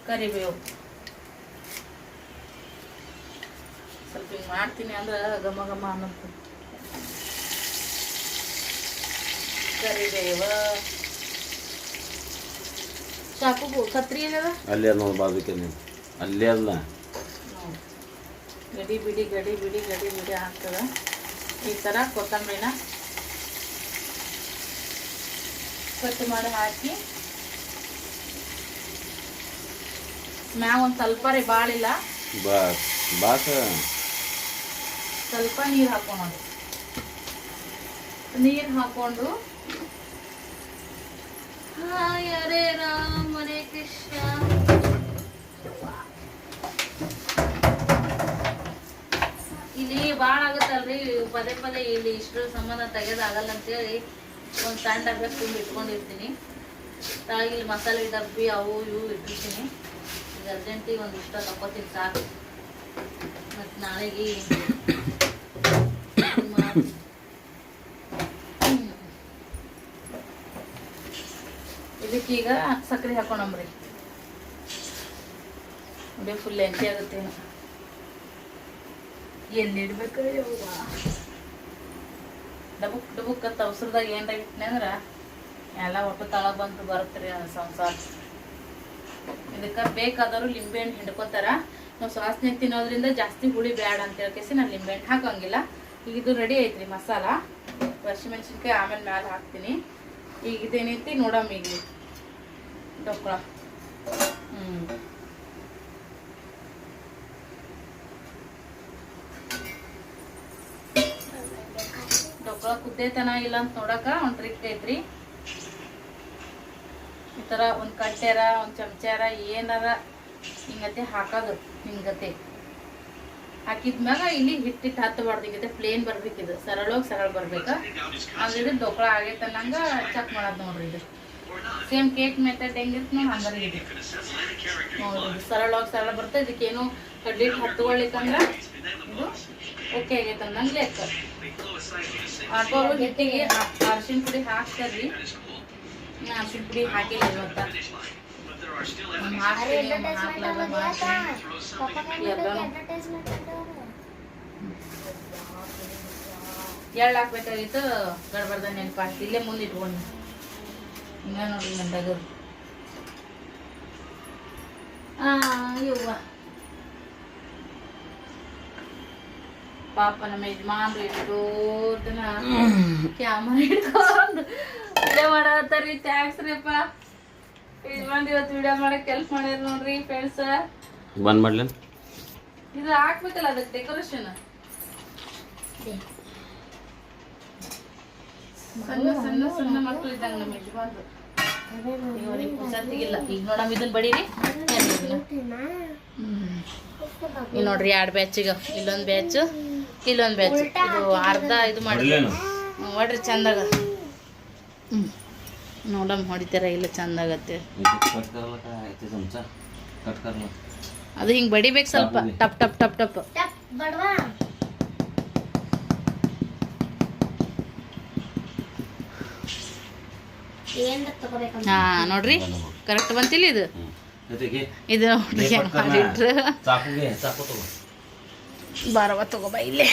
ಕರಿಬೇವು ಸ್ವಲ್ಪ ಹಿಂಗೆ ಮಾಡ್ತೀನಿ ಅಂದ್ರೆ ಘಮ ಘಮ ಅನ್ನೋದು. ಕರಿಬೇವು ಚಾಕು ಕತ್ರಿ ಏನದ ಅಲ್ಲೇ ನೋಡಿ ಬಾಜುಕೆ ನೀವು ಅಲ್ಲೇ ಅಲ್ಲ ಗಡಿ ಬಿಡಿ ಆಗ್ತದ. ಈ ಥರ ಕೊತ್ತಂಬರಿನ ಕಟ್ ಮಾಡಿ ಹಾಕಿ ಮ್ಯಾಗ ಒಂದು ಸ್ವಲ್ಪ ರೀ ಬಾಳಿಲ್ಲ ಬಾಸ ಸ್ವಲ್ಪ ನೀರು ಹಾಕೋಣದು. ನೀರು ಹಾಕೊಂಡು ಹಾಯ್ ಹರೇ ರಾಮ್ ಹರೇ ಕೃಷ್ಣ ಇಲ್ಲಿ ಭಾಳ ಆಗುತ್ತಲ್ರಿ ಪದೇ ಪದೇ ಇಲ್ಲಿ ಇಷ್ಟರ ಸಂಬಂಧ ತೆಗೆದಾಗಲ್ಲ ಅಂತೇಳಿ ಒಂದು ಸಣ್ಣ ಡಬ್ಬೆ ತುಂಬ ಇಟ್ಕೊಂಡಿರ್ತೀನಿ. ಇಲ್ಲಿ ಮಸಾಲೆ ಡಬ್ಬಿ ಅವು ಇವು ಇಟ್ಟಿರ್ತೀನಿ. ಈಗ ಅರ್ಜೆಂಟಿಗೆ ಒಂದು ಇಷ್ಟ ತಗೋತೀನಿ ಸಾಕು. ಮತ್ತು ನಾಳೆಗೆ ಇದಕ್ಕೀಗ ಸಕ್ಕರೆ ಹಾಕೊಂಡ್ರಿ. ನೋಡಿ ಫುಲ್ ಎಂಟಿ ಆಗುತ್ತೆ. ಎಲ್ಲಿ ಇಡ್ಬೇಕ್ರಿ ಅವ್ವ ಡಬುಕ್ ಅಂತ ಅವಸರದಾಗ ಏನಾರ ಇಟ್ಟನೆ ಅಂದ್ರೆ ಎಲ್ಲ ಒಟ್ಟು ತಳ ಬಂದು ಬರುತ್ತ್ರಿ ಸಂಸಾರ. ಇದಕ್ಕೆ ಬೇಕಾದವರು ಲಿಂಬೆಹಣ್ಣು ಹಿಂಡ್ಕೋತಾರ. ನಾವು ವಾಸನೆ ತಿನ್ನೋದ್ರಿಂದ ಜಾಸ್ತಿ ಹುಳಿ ಬ್ಯಾಡ ಅಂತ ಹೇಳ್ಕೇಸಿ ನಾನು ಲಿಂಬೆಹಣ್ಣು ಹಾಕೋಂಗಿಲ್ಲ. ಈಗ ಇದು ರೆಡಿ ಐತ್ರಿ ಮಸಾಲ. ಹಸಿಮೆಣ್ಸಿನ್ಕಾಯಿ ಆಮೇಲೆ ಮ್ಯಾಲೆ ಹಾಕ್ತೀನಿ. ಈಗ ಇದೇನೈತಿ ನೋಡಮ್ಮ ಈಗ ಡೊಕ್ಕಳ ಡೊಕ್ಕಳ ಕುದ್ದೇತನ ಇಲ್ಲ ಅಂತ ನೋಡಕ ಒಂದು ಟ್ರಿಕ್ ಐತ್ರಿ. ಈ ಥರ ಒಂದು ಕಟ್ಟೆರ ಒಂದು ಚಮಚಾರ ಏನಾರ ಹಿಂಗತೆ ಹಾಕೋದು. ಹಿಂಗತೆ ಹಾಕಿದ್ಮ್ಯಾಗ ಇಲ್ಲಿ ಹಿಟ್ಟಿಟ್ಟು ಹತ್ತಬಾರ್ದು. ಹಿಂಗತೆ ಪ್ಲೇನ್ ಬರ್ಬೇಕಿದು, ಸರಳ ಬರ್ಬೇಕು. ಅಂದ್ರೆ ಡೊಕ್ಕಳ ಆಗೈತೆ ಅನ್ನಂಗ ಚೆಕ್ ಮಾಡೋದು ನೋಡ್ರಿ. ಇದು ಸೇಮ್ ಕೇಕ್ ಮೆಥಡ್ ಹೆಂಗಿರುತ್ತೆ ನೋಡಿ ಹಂಗಾರೆ ಇದೆ ನೋಡ್ರಿ. ಸರಳ ಬರ್ತದೆ. ಇದಕ್ಕೇನು ಕಡ್ಲಿ ಹಿಟ್ಟು ಹತ್ಕೊಳ್ಳಿಕ್ಕಂದ್ರೆ ಇದು ಓಕೆ ಆಗೈತೆ ಅನ್ನಂಗೆ ಲೆಕ್ಕ. ಹಾಕೋರು ಹಿಟ್ಟಿಗೆ ಅರ್ಶಿನ ಪುಡಿ ಹಾಕ್ತಾರ್ರಿ. ನಾ ಅರ್ಶಿನ ಪುಡಿ ಹಾಕಿಲ್ಲ ಇವತ್ತ. ಎಳ್ಳು ಹಾಕ್ಬೇಕಾಗಿತ್ತು, ಗಡ್ಬಡ್ದ ನೆನಪಾಗ್ತಿ. ಇಲ್ಲೇ ಮುಂದೆ ಇಟ್ಕೊಂಡು ಹಿಂಗ ನೋಡ್ರಿ ಗಂಡಗ ಇವ್ವ ಪಾಪ ನಮ್ಮ ಯಜಮಾನ್ರು ಎಷ್ಟು ದಿನ ಕ್ಯಾಮರಾ ಹಿಡ್ಕೊಂಡು ವಿಡಿಯೋ ಮಾಡತ್ತಾರ್ರಿ. ಥ್ಯಾಂಕ್ಸ್ ರೀಪ್ಪ ಯಜಮಾನ್, ಇವತ್ತು ವಿಡಿಯೋ ಮಾಡಕ್ ಕೆಲ್ಸ ಮಾಡ್ಯಾರ ನೋಡ್ರಿ ಫ್ರೆಂಡ್ಸ್. ಬಂದ್ ಮಾಡ್ಲೇನ್? ಇದು ಹಾಕ್ಬೇಕಲ್ಲ ಅದಕ್ಕೆ ಡೆಕೋರೇಷನ್. ಸಣ್ಣ ಸಣ್ಣ ಸಣ್ಣ ಮಕ್ಳು ಇದ್ದಂಗ ನಮ್ಮ ಯಜಮಾನ್ರು. ಇವ್ರಿಗೆ ಪುರ್ಸತ್ತಿಗಿಲ್ಲ. ಈಗ ನೋಡಮ್ ಇದನ್ನ ಬಡೀರಿ. ಇಲ್ಲಿ ನೋಡ್ರಿ 2 ಬ್ಯಾಚ್. ಈಗ ಇಲ್ಲೊಂದು ಬ್ಯಾಚ್, ಇಲ್ಲೊಂದು ಬ್ಯಾಚ್. ಇದು ಅರ್ಧ ಇದು ಮಾಡಿ ನೋಡ್ರಿ ಚಂದಾಗ. ನೋಡಮ್ ಹೊಡಿತಾರ ಇಲ್ಲ ಚಂದಾಗತ್ತೆ. ಅದು ಹಿಂಗೆ ಬಡಿಬೇಕು ಸ್ವಲ್ಪ ಟಪ್ ಟಪ್ ಟಪ್ ಟಪ್. ಹಾ ನೋಡ್ರಿ ಕರೆಕ್ಟ್ ಬಂತಿಲ್ಲ ಇದು. ಇದು ನೋಡ್ರಿ ಮಾಡಿಟ್ರು. ಬಾರವ ತಗೋಬಾ ಇಲ್ಲೇ.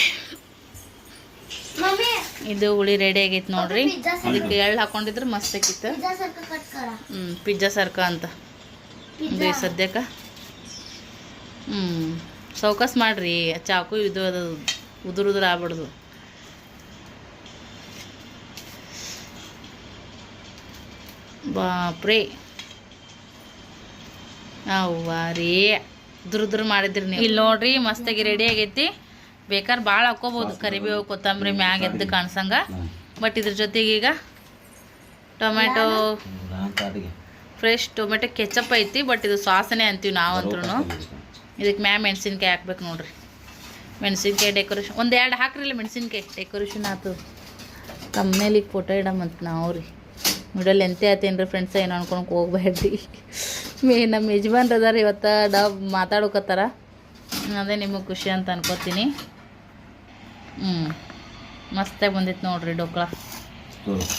ಇದು ಹುಳಿ ರೆಡಿ ಆಗೈತಿ ನೋಡ್ರಿ. ಇದಕ್ಕೆ ಎಳ್ಳು ಹಾಕೊಂಡಿದ್ರೆ ಮಸ್ತ್ ಆಕಿತ್ತು. ಪಿಜ್ಜಾ ಸರ್ಕ ಅಂತ ಇದು ಸದ್ಯಕ್ಕ. ಸೌಕಾಸ್ ಮಾಡ್ರಿ, ಚಾಕು ಇದು ಅದು ಉದುರು ಆಗ್ಬಿಡ್ದು. ಬಾಪ್ರೇ ಅವ್ವ ರೀ ಉದುರು ಮಾಡಿದ್ರಿ ನೀವು. ಇಲ್ಲಿ ನೋಡ್ರಿ ಮಸ್ತಾಗಿ ರೆಡಿ ಆಗೈತಿ. ಬೇಕಾದ್ರೆ ಭಾಳ ಹಾಕೋಬೋದು ಕರಿಬೇವು ಕೊತ್ತಂಬರಿ ಮ್ಯಾಗ ಎದ್ದು ಕಾಣ್ಸಂಗ. ಬಟ್ ಇದ್ರ ಜೊತೆಗೆ ಈಗ ಟೊಮೆಟೊ, ಫ್ರೆಶ್ ಟೊಮೆಟೊ ಕೆಚಪ್ ಐತಿ. ಬಟ್ ಇದು ಸಾಸನೆ ಅಂತೀವಿ ನಾವಂತ್ರು. ಇದಕ್ಕೆ ಮೆಣಸಿನ್ಕಾಯಿ ಹಾಕ್ಬೇಕು ನೋಡ್ರಿ. ಮೆಣಸಿನ್ಕಾಯಿ ಡೆಕೋರೇಷನ್ 1-2 ಹಾಕ್ರಿಲ್ಲ ಮೆಣಸಿನ್ಕಾಯಿ. ಡೆಕೋರೇಷನ್ ಆಯ್ತು. ತಮ್ಮನೇಲಿಗೆ ಫೋಟೋ ಇಡಮಂತ ನಾವು ರೀ. ಮಿಡಲ್ ಎಂತೆ ಆತೇನ್ರಿ ಫ್ರೆಂಡ್ಸ, ಏನು ಅನ್ಕೊಳಕ್ಕೆ ಹೋಗ್ಬೇಡ್ರಿ. ನಮ್ಮ ಯಜಮಾನ್ರು ಅದಾರ ಇವತ್ತು ಮಾತಾಡೋಕತ್ತಾರ. ಅದೇ ನಿಮಗೆ ಖುಷಿ ಅಂತ ಅನ್ಕೋತೀನಿ. ಮಸ್ತಾಗಿ ಬಂದಿತ್ತು ನೋಡ್ರಿ ಡೋಕ್ಳ.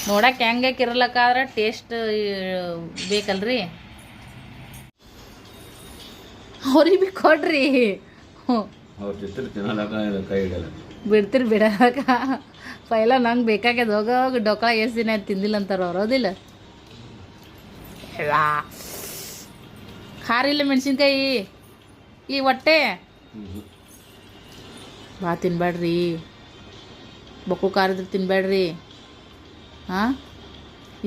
ನೋಡಕ್ಕೆ ಹೆಂಗೆ ಇರಲಕ್ಕಾದ್ರೆ ಟೇಸ್ಟ್ ಬೇಕಲ್ರಿ. ಅವ್ರಿಗೆ ಭೀ ಕೊಡ್ರಿ. ಬಿಡ್ತೀರಿ ಬಿಡಕ. ಪೈಲ ನಂಗೆ ಬೇಕಾಗ್ಯದ ಹೋಗೋಗಿ ಡೊಕ್ಳ ಎಷ್ಟು ದಿನ ತಿಂದಿಲ್ಲ ಅಂತಾರ ಅವ್ರು. ಹೌದಿಲ್ಲ? ಖಾರ ಇಲ್ಲ ಮೆಣಸಿನ್ಕಾಯಿ ಈ ಹೊಟ್ಟೆ ಬಾ ತಿನ್ಬೇಡ್ರಿ. ಬೊಕ್ಕು ಖಾರದ್ರೆ ತಿನ್ಬೇಡ್ರಿ. ಹಾಂ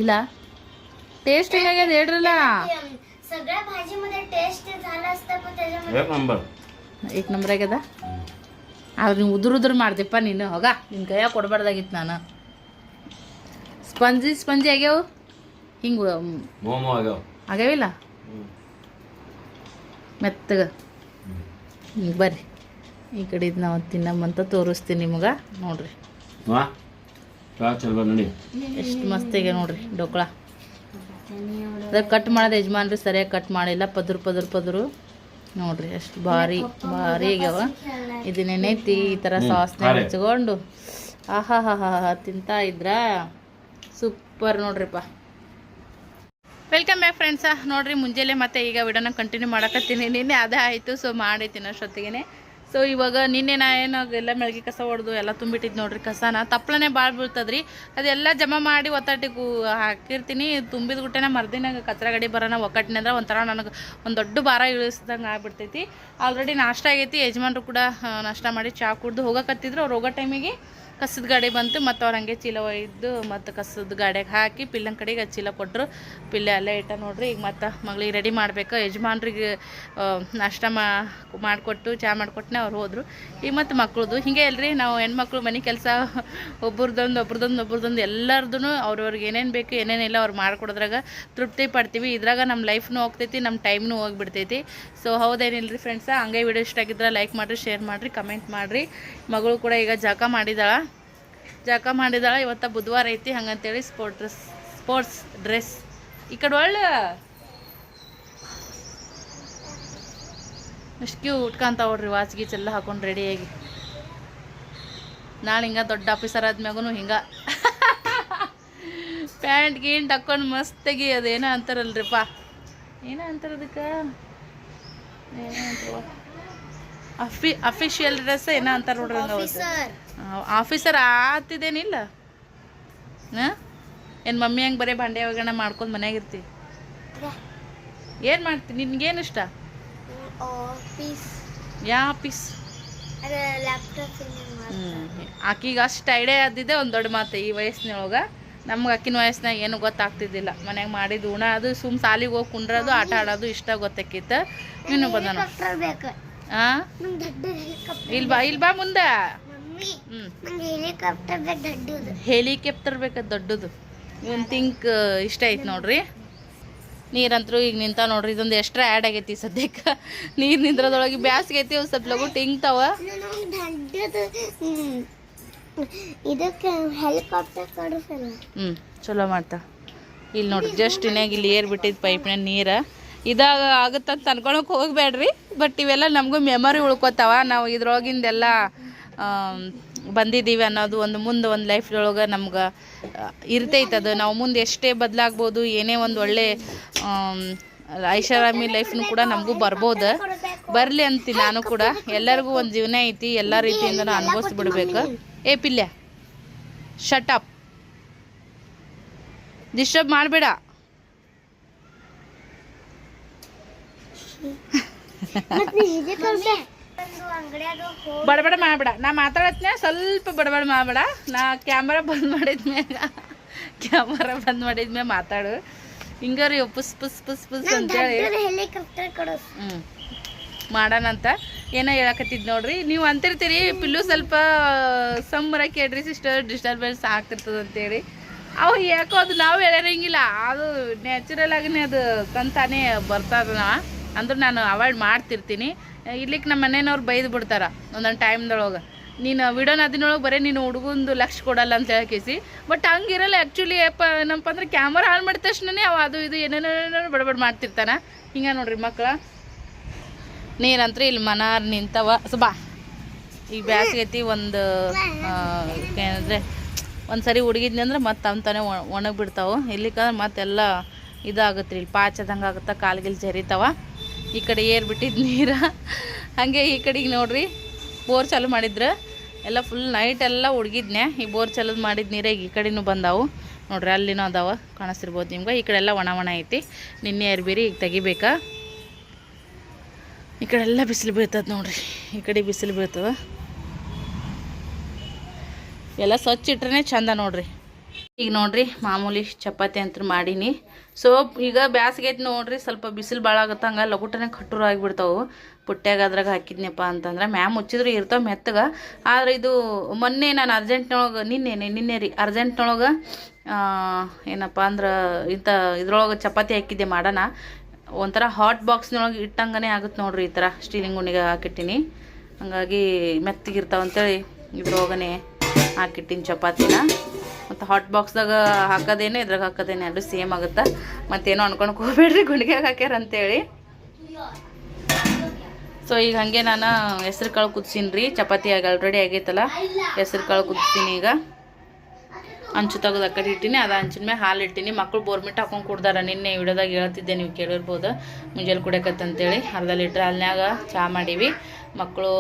ಇಲ್ಲ टेस्ट ಹೇಗಾಗ್ಯದ ಹೇಳ್ರಲ್ಲ. सगळ्या भाजीमध्ये टेस्ट झाला असता पण त्याच्यामध्ये एक नंबर ಆಗ್ಯದ. ಆದ್ರೆ ನೀವು ಉದುರು ಮಾಡ್ದೆಪ್ಪ ನೀನು. ಹೋಗ ನಿನ್ನ ಕೈಯಾಗ ಕೊಡಬಾರ್ದಾಗಿತ್ತು ನಾನು. ಸ್ಪಂಜಿ ಆಗ್ಯಾವು ಹಿಂಗೆ ಆಗ್ಯಾವಿಲ್ಲ ಮೆತ್ತಗ. ಹಿಂಗೆ ಬರ್ರಿ ಈ ಕಡೆ ಇದು ನಾವು ತಿನ್ನಮ್ಮಂತ ತೋರಿಸ್ತೀನಿ ನಿಮಗೆ. ನೋಡ್ರಿ ಎಷ್ಟು ಮಸ್ತಿಗೆ ನೋಡ್ರಿ ಡೋಕ್ಳ. ಅದಕ್ಕೆ ಕಟ್ ಮಾಡೋದು ಯಜಮಾನ್ರಿ ಸರಿಯಾಗಿ ಕಟ್ ಮಾಡಿಲ್ಲ. ಪದರು ನೋಡ್ರಿ ಎಷ್ಟು ಭಾರಿ ಆಗ್ಯಾವ. ಇದನ್ನೇನೈತಿ ಈ ಥರ ಸಾಸ್ನ ಹಚ್ಕೊಂಡು ಆಹಾ ತಿಂತಾ ಇದ್ರ ಸೂಪರ್ ನೋಡ್ರಿಪ್ಪ. Welcome back friends. ನೋಡ್ರಿ ಮುಂಜಾನೆ ಮತ್ತೆ ಈಗ ವಿಡಿಯೋನ ಕಂಟಿನ್ಯೂ ಮಾಡಕತ್ತೀನಿ. ನಿನ್ನೆ ಅದೇ ಆಯಿತು, ಸೊ ಮಾಡೈತೀನಿ ಅಷ್ಟೊತ್ತಿಗೆ. ಸೊ ಇವಾಗ ನಿನ್ನೆ ನಾ ಏನು ಎಲ್ಲ ಮೆಳಗಿ ಕಸ ಹೊಡೆದು ಎಲ್ಲ ತುಂಬಿಟ್ಟಿದ್ದು ನೋಡ್ರಿ. ಕಸನ ತಪ್ಪಲನೇ ಭಾಳ ಬೀಳ್ತದ್ರಿ. ಅದೆಲ್ಲ ಜಮಾ ಮಾಡಿ ಒತ್ತಟ್ಟಿಗೆ ಹಾಕಿರ್ತೀನಿ. ತುಂಬಿದ ಗುಟ್ಟೆನ ಮರ್ದಿನಾಗ ಕಚ್ರ ಗಡಿ ಬರೋಣ ಒಕ್ಕಟ್ಟಿನ ಅಂದ್ರೆ ಒಂಥರ ನನಗೆ ಒಂದು ದೊಡ್ಡ ಭಾರ ಇಳಿಸ್ದಂಗೆ ಆಗ್ಬಿಡ್ತೈತಿ. ಆಲ್ರೆಡಿ ನಾಷ್ಟ ಆಗೈತಿ. ಯಜಮಾನ್ರು ಕೂಡ ನಾಷ್ಟ ಮಾಡಿ ಚಹಾ ಕುಡ್ದು ಹೋಗಕತ್ತಿದ್ರು. ಅವ್ರು ಹೋಗೋ ಟೈಮಿಗೆ ಕಸದ ಗಾಡಿ ಬಂತು. ಮತ್ತು ಅವ್ರು ಹಂಗೆ ಚೀಲ ಒಯ್ದು ಮತ್ತು ಕಸದ ಗಾಡಿಗೆ ಹಾಕಿ ಪಿಲ್ಲನ ಕಡೆಗೆ ಚೀಲ ಕೊಟ್ಟರು. ಪಿಲ್ಲೆ ಅಲ್ಲೇ ಇಟ್ಟ ನೋಡ್ರಿ. ಈಗ ಮತ್ತು ಮಗಳಿಗೆ ರೆಡಿ ಮಾಡ್ಬೇಕು. ಯಜಮಾನ್ರಿಗೆ ನಾಷ್ಟ ಮಾಡಿಕೊಟ್ಟು ಚಹಾ ಮಾಡಿಕೊಟ್ಟನೆ ಅವ್ರು ಹೋದರು. ಈಗ ಮತ್ತು ಮಕ್ಳದು ಹಿಂಗೆ ಅಲ್ರಿ ನಾವು ಹೆಣ್ಮಕ್ಳು ಮನೆ ಕೆಲಸ ಒಬ್ರದೊಂದು ಎಲ್ಲರದು ಅವ್ರವ್ರಿಗೆ ಏನೇನು ಬೇಕು ಏನೇನಿಲ್ಲ ಅವ್ರು ಮಾಡಿಕೊಡೋದ್ರಾಗ ತೃಪ್ತಿ ಪಡ್ತೀವಿ. ಇದ್ರಾಗ ನಮ್ಮ ಲೈಫ್ನೂ ಹೋಗ್ತೈತಿ, ನಮ್ಮ ಟೈಮ್ನೂ ಹೋಗಿಬಿಡ್ತೈತಿ. ಸೊ ಹೌದೇನಿಲ್ಲ ರೀ ಫ್ರೆಂಡ್ಸ. ಹಂಗೆ ವಿಡಿಯೋ ಇಷ್ಟ ಆಗಿದ್ರೆ ಲೈಕ್ ಮಾಡಿರಿ, ಶೇರ್ ಮಾಡಿರಿ, ಕಮೆಂಟ್ ಮಾಡಿರಿ. ಮಗಳು ಕೂಡ ಈಗ ಜಳಕ ಮಾಡಿದಾಳ. ಇವತ್ತು ಬುಧವಾರ ಐತಿ, ಹಂಗಂತೇಳಿ ಸ್ಪೋರ್ಟ್ಸ್ ಡ್ರೆಸ್ ಈ ಕಡೆ ಒಳ್ಳೆ ಎಷ್ಟು ಕ್ಯೂಟ್ ಕಾಣ್ತಾವ ನೋಡ್ರಿ ವಾಚ್ ಗೀಚ್ ಎಲ್ಲ ಹಾಕೊಂಡು ರೆಡಿಯಾಗಿ. ನಾಳೆ ಹಿಂಗೆ ದೊಡ್ಡ ಆಫೀಸರ್ ಆದ್ಮ್ಯಾಗೂ ಹಿಂಗೆ ಪ್ಯಾಂಟ್ ಗೀಂಟ್ ಹಾಕೊಂಡು ಮಸ್ತಾಗಿ ಅದೇನೋ ಅಂತಾರಲ್ರಿಪ್ಪ, ಏನೋ ಅಂತಾರೆ ಅದಕ್ಕೆ, ಏನೋ ಅಂತಾರ ಅಫಿಷಿಯಲ್ ಡ್ರೆಸ್ ಏನೋ ಅಂತಾರೆ ನೋಡ್ರಿ ಹಂಗೆ. ಆಫೀಸರ್ ಆತಿದೇನಿಲ್ಲ ಹಾಂ? ಏನು ಮಮ್ಮಿ ಹಂಗೆ ಬರೀ ಭಾಂಡೆ ಒಗ್ಗರಣೆ ಮಾಡ್ಕೊಂಡು ಮನ್ಯಾಗ ಇರ್ತಿ? ಏನು ಮಾಡ್ತೀನಿ? ನಿನ್ಗೇನು ಇಷ್ಟ? ಯಾ ಆಫೀಸ್? ಆಕಿಗೆ ಅಷ್ಟು ಐಡಿಯಾ ಆದಿದೆ ಒಂದು ದೊಡ್ಡ ಮಾತು ಈ ವಯಸ್ಸಿನೊಳಗೆ. ನಮ್ಗೆ ಅಕ್ಕಿನ ವಯಸ್ಸಿನಾಗ ಏನು ಗೊತ್ತಾಗ್ತಿದ್ದಿಲ್ಲ. ಮನ್ಯಾಗ ಮಾಡಿದ್ದು ಉಣ ಅದು ಸುಮ್ಮ ಸಾಲಿಗೆ ಹೋಗಿ ಕುಂಡ್ರದು ಆಟ ಆಡೋದು ಇಷ್ಟ ಗೊತ್ತಾಕಿತ್ತು. ನೀನು ಬಂದನ ಹಾಂ ಇಲ್ಲಿ ಬಾ ಮುಂದೆ. ಹೆಲಿಕಾಪ್ಟರ್ ಬೇಕಾದ ದೊಡ್ಡದು. ಇವನ್ ಥಿಂಕ್ ಇಷ್ಟ ಐತೆ ನೋಡ್ರಿ. ನೀರಂತರೂ ಈಗ ನಿಂತ ನೋಡ್ರಿ. ಇದೊಂದು ಎಕ್ಸ್ಟ್ರಾ ಆ್ಯಡ್ ಆಗೈತಿ ಸದ್ಯಕ್ಕೆ. ನೀರು ನಿಂದ್ರದೊಳಗೆ ಬ್ಯಾಸ್ಗೆ ಐತಿ, ಒಂದು ಸ್ವಲ್ಪ ಲಗು ಟಿಂಗ್ತಾವ. ಚಲೋ ಮಾಡ್ತಾ. ಇಲ್ಲಿ ನೋಡ್ರಿ ಜಸ್ಟ್ ಇನ್ನಾಗ ಇಲ್ಲಿ ಏರ್ ಬಿಟ್ಟಿದ್ದು ಪೈಪ್ನ ನೀರು ಇದಾಗ ಆಗುತ್ತಂತ ಅನ್ಕೊಳಕ್ಕೆ ಹೋಗ್ಬೇಡ್ರಿ. ಬಟ್ ಇವೆಲ್ಲ ನಮಗೂ ಮೆಮೊರಿ ಉಳ್ಕೋತಾವ. ನಾವು ಇದ್ರೊಳಗಿಂದೆಲ್ಲ ಬಂದಿದ್ದೀವಿ ಅನ್ನೋದು ಒಂದು ಮುಂದೆ ಒಂದು ಲೈಫ್ದೊಳಗೆ ನಮ್ಗೆ ಇರ್ತೈತದು. ನಾವು ಮುಂದೆ ಎಷ್ಟೇ ಬದಲಾಗ್ಬೋದು, ಏನೇ ಒಂದು ಒಳ್ಳೆ ಐಷಾರಾಮಿ ಲೈಫ್ನು ಕೂಡ ನಮಗೂ ಬರ್ಬೋದು. ಬರಲಿ ಅಂತೀನಿ ನಾನು ಕೂಡ. ಎಲ್ಲರಿಗೂ ಒಂದು ಜೀವನ ಐತಿ, ಎಲ್ಲ ರೀತಿಯಿಂದ ಅನುಭವಿಸ್ಬಿಡ್ಬೇಕು. ಏ ಪಿಲ್ಯ ಶಟ್ ಅಪ್, ಡಿಸ್ಟರ್ಬ್ ಮಾಡಬೇಡ. ಬಡಬಡ ಮಾಡಬೇಡ. ನಾ ಮಾತಾಡತ್ನ ಸ್ವಲ್ಪ ಬಡಬಡ ಮಾಡಬೇಡ. ನಾ ಕ್ಯಾಮರಾ ಬಂದ್ ಮಾಡಿದ್ಮೇ ಮಾತಾಡು. ಹಿಂಗಾರಿ ಪುಸ್ ಪುಸ್ ಪುಸ್ ಪುಸ್ ಅಂತೇಳಿ ಮಾಡೋಣಂತ ಏನೋ ಹೇಳಕತ್ತಿದ್ ನೋಡ್ರಿ. ನೀವು ಅಂತಿರ್ತೀರಿ ಪಿಲ್ಲು ಸ್ವಲ್ಪ ಸಂಬರ ಕೇಳ್ರಿ ಸಿಸ್ಟರ್, ಡಿಸ್ಟರ್ಬೆನ್ಸ್ ಆಗ್ತಿರ್ತದೆ ಅಂತೇಳಿ. ಅವು ಯಾಕೋ ಅದು ನಾವು ಹೇಳಿರಂಗಿಲ್ಲ, ಅದು ನ್ಯಾಚುರಲ್ ಆಗಿನೇ ಅದು ತಂತಾನೇ ಬರ್ತದ. ಅಂದ್ರೆ ನಾನು ಅವಾಯ್ಡ್ ಮಾಡ್ತಿರ್ತೀನಿ. ಇರ್ಲಿಕ್ಕೆ ನಮ್ಮ ಮನೆಯವ್ರು ಬೈದು ಬಿಡ್ತಾರೆ ಒಂದೊಂದು ಟೈಮ್ದೊಳಗೆ, ನೀನು ವಿಡಿಯೋನ ಅದಿನೊಳಗೆ ಬರೀ ನೀನು ಹುಡುಗಂದು ಲಕ್ಷ ಕೊಡಲ್ಲ ಅಂತ ಹೇಳ್ಕೇಸಿ. But ಹಂಗಿರಲ್ಲ actually. ಏನಪ್ಪ ಅಂದ್ರೆ ಕ್ಯಾಮರಾ ಆನ್ ಮಾಡಿದ ತಕ್ಷಣನೇ ಅವ ಅದು ಇದು ಏನೇನೋ ಬಡಬಡ್ ಮಾಡ್ತಿರ್ತಾನೆ. ಹಿಂಗೆ ನೋಡ್ರಿ ಮಕ್ಳು. ನೀರಂತ್ರ ಇಲ್ಲಿ ಮನಾರ್ ನಿಂತವ. ಬಾ ಈಗ ಬ್ಯಾಸ್ಗೆ ಐತಿ. ಒಂದು ಏನಂದರೆ ಒಂದು ಸರಿ ಹುಡುಗಿದ್ನಿ ಅಂದ್ರೆ ಮತ್ತೆ ಅಂತಾನೆ ಒಣಗಿ ಬಿಡ್ತಾವೆ. ಇಲ್ಲಿಕಂದ್ರೆ ಮತ್ತೆಲ್ಲ ಇದಾಗುತ್ತೆ ರೀ, ಇಲ್ಲಿ ಪಾಚದಂಗೆ ಆಗುತ್ತೆ, ಕಾಲ್ಗಿಲ್ ಜರಿತಾವ. ಈ ಕಡೆ ಏರ್ ಬಿಟ್ಟಿದ್ದು ನೀರು ಹಾಗೆ ಈ ಕಡೆಗೆ ನೋಡ್ರಿ ಬೋರ್ ಚಾಲು ಮಾಡಿದ್ರು. ಎಲ್ಲ ಫುಲ್ ನೈಟ್ ಎಲ್ಲ ಹುಡುಗಿದ್ನೆ. ಈ ಬೋರ್ ಚಾಲೂ ಮಾಡಿದ ನೀರೇ ಈ ಕಡೆನೂ ಬಂದಾವು ನೋಡ್ರಿ. ಅಲ್ಲಿನೂ ಅದಾವ, ಕಾಣಿಸ್ತಿರ್ಬೋದು ನಿಮ್ಗೆ. ಈ ಕಡೆ ಎಲ್ಲ ಒಣ ಐತಿ. ನಿನ್ನೆ ಏರ್ಬೇರಿ ಈಗ ತೆಗಿಬೇಕಾ. ಈ ಕಡೆ ಎಲ್ಲ ಬಿಸಿಲು ಬೀಳ್ತದೆ ನೋಡ್ರಿ. ಈ ಕಡೆ ಬಿಸಿಲು ಬೀಳ್ತದೆ. ಎಲ್ಲ ಸ್ವಚ್ಛ ಇಟ್ರೆ ಚಂದ ನೋಡ್ರಿ. ಈಗ ನೋಡ್ರಿ ಮಾಮೂಲಿ ಚಪಾತಿ ಅಂತ ಮಾಡೀನಿ. ಸೊ ಈಗ ಬ್ಯಾಸ್ಗೆ ಐತಿ ನೋಡ್ರಿ, ಸ್ವಲ್ಪ ಬಿಸಿಲು ಭಾಳ ಆಗುತ್ತೆ. ಹಂಗೆ ಲಗುಟನೆ ಕಟ್ಟೂರು ಆಗಿಬಿಡ್ತಾವೆ. ಪುಟ್ಟ್ಯಾಗ ಅದ್ರಾಗ ಹಾಕಿದ್ನಪ್ಪ ಅಂತಂದ್ರೆ ಮ್ಯಾಮ್ ಮುಚ್ಚಿದ್ರು ಇರ್ತಾವೆ ಮೆತ್ತಗೆ. ಆದರೆ ಇದು ಮೊನ್ನೆ ನಾನು ಅರ್ಜೆಂಟ್ನೊಳಗೆ ನಿನ್ನೆ ರೀ ಅರ್ಜೆಂಟ್ನೊಳಗೆ ಏನಪ್ಪ ಅಂದ್ರೆ ಇದ್ರೊಳಗೆ ಚಪಾತಿ ಹಾಕಿದ್ದೆ ಮಾಡೋಣ. ಒಂಥರ ಹಾಟ್ ಬಾಕ್ಸ್ನೊಳಗೆ ಇಟ್ಟಂಗನೇ ಆಗುತ್ತೆ ನೋಡ್ರಿ. ಈ ಥರ ಸ್ಟೀಲಿಂಗ್ ಗುಣಿಗೆ ಹಾಕಿಟ್ಟಿನಿ. ಹಾಗಾಗಿ ಮೆತ್ತಗಿರ್ತಾವೆ ಅಂತೇಳಿ ಇದ್ರೊಳಗನೆ ಹಾಕಿಟ್ಟಿನಿ ಚಪಾತಿನ. ಮತ್ತು ಹಾಟ್ ಬಾಕ್ಸ್ದಾಗ ಹಾಕೋದೇನೆ ಇದ್ರಾಗ ಹಾಕೋದೇನೆ ಎರಡು ಸೇಮ್ ಆಗುತ್ತೆ. ಮತ್ತೇನೋ ಅನ್ಕೊಳಕ್ಕೆ ಹೋಗ್ಬೇಡ್ರಿ ಗುಂಡಿಗೆ ಹಾಕ್ಯಾರ ಅಂತೇಳಿ. ಸೊ ಈಗ ಹಾಗೆ ನಾನು ಹೆಸ್ರು ಕಾಳು ಕುದಿಸೀನಿ ರೀ. ಚಪಾತಿ ಆಲ್ರೆಡಿ ಆಗೈತಲ್ಲ, ಹೆಸ್ರು ಕಾಳು ಕುದಿಸ್ತೀನಿ. ಈಗ ಅಂಚು ತೆಗೆದು ಆ ಕಡೆ ಇಟ್ಟಿನಿ. ಅದು ಅಂಚಿನ ಮೇಲೆ ಹಾಲು ಇಟ್ಟಿನಿ. ಮಕ್ಕಳು ಬೋರ್ಮಿಟ್ ಹಾಕೊಂಡು ಕುಡ್ದಾರ. ನಿನ್ನೆ ವಿಡಿಯೋದಾಗ ಹೇಳ್ತಿದ್ದೆ, ನೀವು ಕೇಳಿರ್ಬೋದು, ಮುಂಜಾನೆ ಕುಡಿಯಕತ್ತಂತೇಳಿ. ಅರ್ಧ ಲೀಟ್ರ್ ಹಾಲಿನಾಗ ಚಹಾ ಮಾಡೀವಿ. ಮಕ್ಕಳು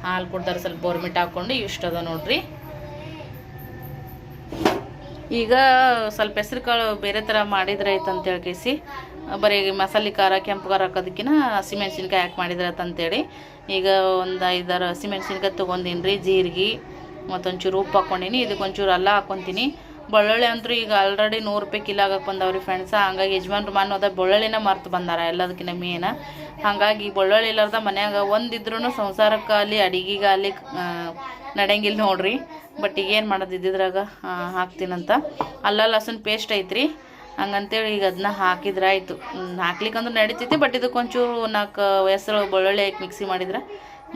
ಹಾಲು ಕುಡ್ದಾರ, ಸ್ವಲ್ಪ ಬೋರ್ಮಿಟ್ ಹಾಕ್ಕೊಂಡು ಇಷ್ಟದ ನೋಡ್ರಿ. ಈಗ ಸ್ವಲ್ಪ ಹೆಸ್ರು ಕಾಳು ಬೇರೆ ಥರ ಮಾಡಿದ್ರೆ ಆಯ್ತು ಅಂತೇಳಿ ಕೇಸಿ ಬರೀ ಮಸಾಲೆ ಖಾರ ಕೆಂಪು ಖಾರ ಹಾಕೋದಕ್ಕಿಂತ ಹಸಿಮೆಣ್ಸಿನ್ಕಾಯಿ ಹಾಕಿ ಮಾಡಿದ್ರೆ ಅಂತೇಳಿ ಈಗ ಒಂದು 5-6 ಹಸಿಮೆಣ್ಸಿನ್ಕಾಯಿ ತೊಗೊಂಡಿನಿ ರೀ. ಜೀರಿಗೆ ಮತ್ತೊಂಚೂರು ಉಪ್ಪು ಹಾಕ್ಕೊಂಡೀನಿ. ಇದಕ್ಕೆ ಒಂಚೂರು ಅಲ್ಲ ಹಾಕ್ಕೊತೀನಿ. ಬೆಳ್ಳುಳ್ಳಿ ಅಂತೂ ಈಗ ಆಲ್ರೆಡಿ 100 ರೂಪಾಯಿ ಕಿಲೋ ಆಗಕ್ಕೆ ಬಂದವ್ರಿ ಫ್ರೆಂಡ್ಸ. ಹಂಗಾಗಿ ಯಜಮಾನ್ರು ಮಾನೋದ ಬೆಳ್ಳುಳ್ಳಿನ ಮರ್ತು ಬಂದಾರ ಎಲ್ಲದಕ್ಕಿಂತ ಮೇನ. ಹಾಗಾಗಿ ಬೆಳ್ಳುಳ್ಳಿ ಇಲ್ಲಾರ್ದ ಮನ್ಯಾಗ ಒಂದಿದ್ರೂ ಸಂಸಾರಕ್ಕಾಗಲಿ ಅಡಿಗೆಗಾಗಲಿ ನಡೆಯಂಗಿಲ್ಲ ನೋಡ್ರಿ. ಬಟ್ ಈಗೇನು ಮಾಡೋದು ಇದ್ದಿದ್ರಾಗ ಹಾಕ್ತೀನಂತ. ಅಲ್ಲ ಲಸನ್ ಪೇಸ್ಟ್ ಐತ್ರಿ, ಹಂಗಂತೇಳಿ ಈಗ ಅದನ್ನ ಹಾಕಿದ್ರೆ ಆಯಿತು. ಹಾಕ್ಲಿಕ್ಕಂದ್ರೆ ನಡೀತೈತಿ. ಬಟ್ ಇದಕ್ಕೆ ಒಂಚೂರು 4 ಹೆಸರು ಬೆಳ್ಳುಳ್ಳಿ ಹಾಕಿ ಮಿಕ್ಸಿ ಮಾಡಿದ್ರೆ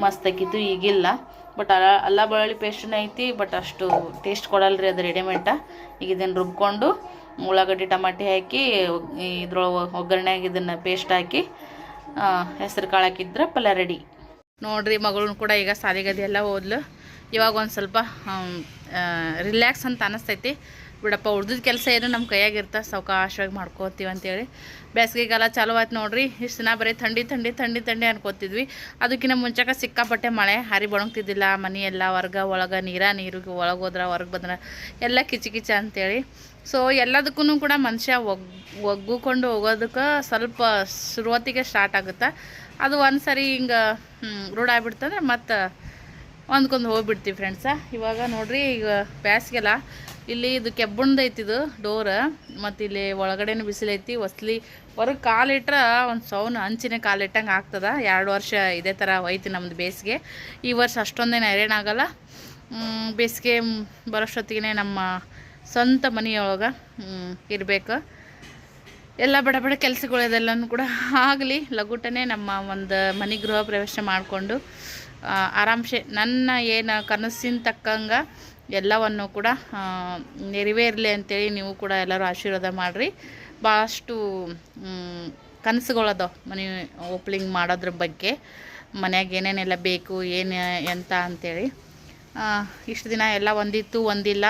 ಮಸ್ತ್ ಆಕಿತ್ತು. ಈಗಿಲ್ಲ. ಬಟ್ ಅಲ್ಲ ಬೆಳ್ಳುಳ್ಳಿ ಪೇಸ್ಟನ್ನ ಐತಿ. ಬಟ್ ಅಷ್ಟು ಟೇಸ್ಟ್ ಕೊಡಲ್ರಿ ಅದು ರೆಡಿಮೇಡ. ಈಗ ಇದನ್ನು ರುಬ್ಕೊಂಡು ಉಳ್ಳಾಗಡ್ಡಿ ಟಮಾಟಿ ಹಾಕಿ ಇದ್ರೊಳಗೆ ಒಗ್ಗರಣೆಗೆ ಇದನ್ನು ಪೇಸ್ಟ್ ಹಾಕಿ ಹೆಸರು ಕಾಳು ಹಾಕಿದ್ರೆ ಪಲ್ಯ ರೆಡಿ. ನೋಡಿರಿ ಮಗಳನ್ನ ಕೂಡ ಈಗ ಸಾಲಿಗದಿ ಎಲ್ಲ ಓದ್ಲು. ಇವಾಗ ಒಂದು ಸ್ವಲ್ಪ ರಿಲ್ಯಾಕ್ಸ್ ಅಂತ ಅನ್ನಿಸ್ತೈತಿ. ಬಿಡಪ್ಪ ಉಳ್ದಿದ್ದ ಕೆಲಸ ಏನು ನಮ್ಮ ಕೈಯಾಗಿರ್ತ ಸಾವಕಾಶವಾಗಿ ಮಾಡ್ಕೋತೀವಿ ಅಂತೇಳಿ. ಬೇಸಿಗೆಗಾಲ ಚಾಲು ಆಯ್ತು ನೋಡ್ರಿ. ಇಷ್ಟು ದಿನ ಬರೀ ಥಂಡಿ ಥಂಡಿ ಥಂಡಿ ಥಂಡಿ ಅನ್ಕೋತಿದ್ವಿ. ಅದಕ್ಕಿಂತ ಮುಂಚೆಕ ಸಿಕ್ಕಾಪಟ್ಟೆ ಮಳೆ ಹಾರಿ ಬೊಣಗ್ತಿದ್ದಿಲ್ಲ. ಮನೆಯೆಲ್ಲ ಒಳಗೆ ನೀರು ಒಳಗೆ ಹೋದ್ರೆ ಹೊರಗೆ ಬಂದ್ರೆ ಎಲ್ಲ ಕಿಚಿ ಕಿಚ ಅಂತೇಳಿ. ಸೊ ಎಲ್ಲದಕ್ಕೂ ಕೂಡ ಮನುಷ್ಯ ಒಗ್ಗಿಕೊಂಡು ಹೋಗೋದಕ್ಕೆ ಸ್ವಲ್ಪ ಶುರುವಾತಿಗೆ ಸ್ಟಾರ್ಟ್ ಆಗುತ್ತೆ. ಅದು ಒಂದು ಸರಿ ಹಿಂಗೆ ರೂಢ ಆಗ್ಬಿಡ್ತಂದ್ರೆ ಮತ್ತು ಒಂದ್ಕೊಂದು ಹೋಗ್ಬಿಡ್ತೀವಿ ಫ್ರೆಂಡ್ಸ. ಇವಾಗ ನೋಡ್ರಿ ಈಗ ಬೇಸಿಗೆಲ್ಲ ಇಲ್ಲಿ ಇದು ಕೆಬ್ಬಣ್ಣದ ಐತಿದು ಡೋರ್, ಮತ್ತು ಇಲ್ಲಿ ಒಳಗಡೆನೂ ಬಿಸಿಲೈತಿ. ಹೊಸ್ಲಿ ಹೊರಗೆ ಕಾಲಿಟ್ರೆ ಒಂದು ಸೌನ್ ಹಂಚಿನ ಕಾಲಿಟ್ಟಂಗೆ ಆಗ್ತದೆ. 2 ವರ್ಷ ಇದೇ ಥರ ಹೋಯ್ತು ನಮ್ಮದು ಬೇಸಿಗೆ. ಈ ವರ್ಷ ಅಷ್ಟೊಂದೇನು ಹೈರಾಣಾಗಲ್ಲ. ಬೇಸಿಗೆ ಬರೋಷ್ಟೊತ್ತಿಗೆ ನಮ್ಮ ಸ್ವಂತ ಮನೆಯೊಳಗೆ ಇರಬೇಕು. ಎಲ್ಲ ಬಡ ಬಡ ಕೆಲಸಗಳದೆಲ್ಲನೂ ಕೂಡ ಆಗಲಿ ಲಘುಟನೆ ನಮ್ಮ ಒಂದು ಮನೆ ಗೃಹ ಪ್ರವೇಶ ಮಾಡಿಕೊಂಡು ಆರಾಮ್ಸೆ ನನ್ನ ಏನು ಕನಸಿನ ತಕ್ಕಂಗೆ ಎಲ್ಲವನ್ನು ಕೂಡ ನೆರವೇರಲಿ ಅಂತೇಳಿ ನೀವು ಕೂಡ ಎಲ್ಲರೂ ಆಶೀರ್ವಾದ ಮಾಡಿರಿ. ಭಾಳಷ್ಟು ಕನಸುಗಳದಾವ ಮನೆ ಓಪ್ನಿಂಗ್ ಮಾಡೋದ್ರ ಬಗ್ಗೆ, ಮನ್ಯಾಗ ಏನೇನೆಲ್ಲ ಬೇಕು ಏನು ಎಂತ ಅಂಥೇಳಿ. ಇಷ್ಟು ದಿನ ಎಲ್ಲ ಒಂದಿತ್ತು ಒಂದಿಲ್ಲ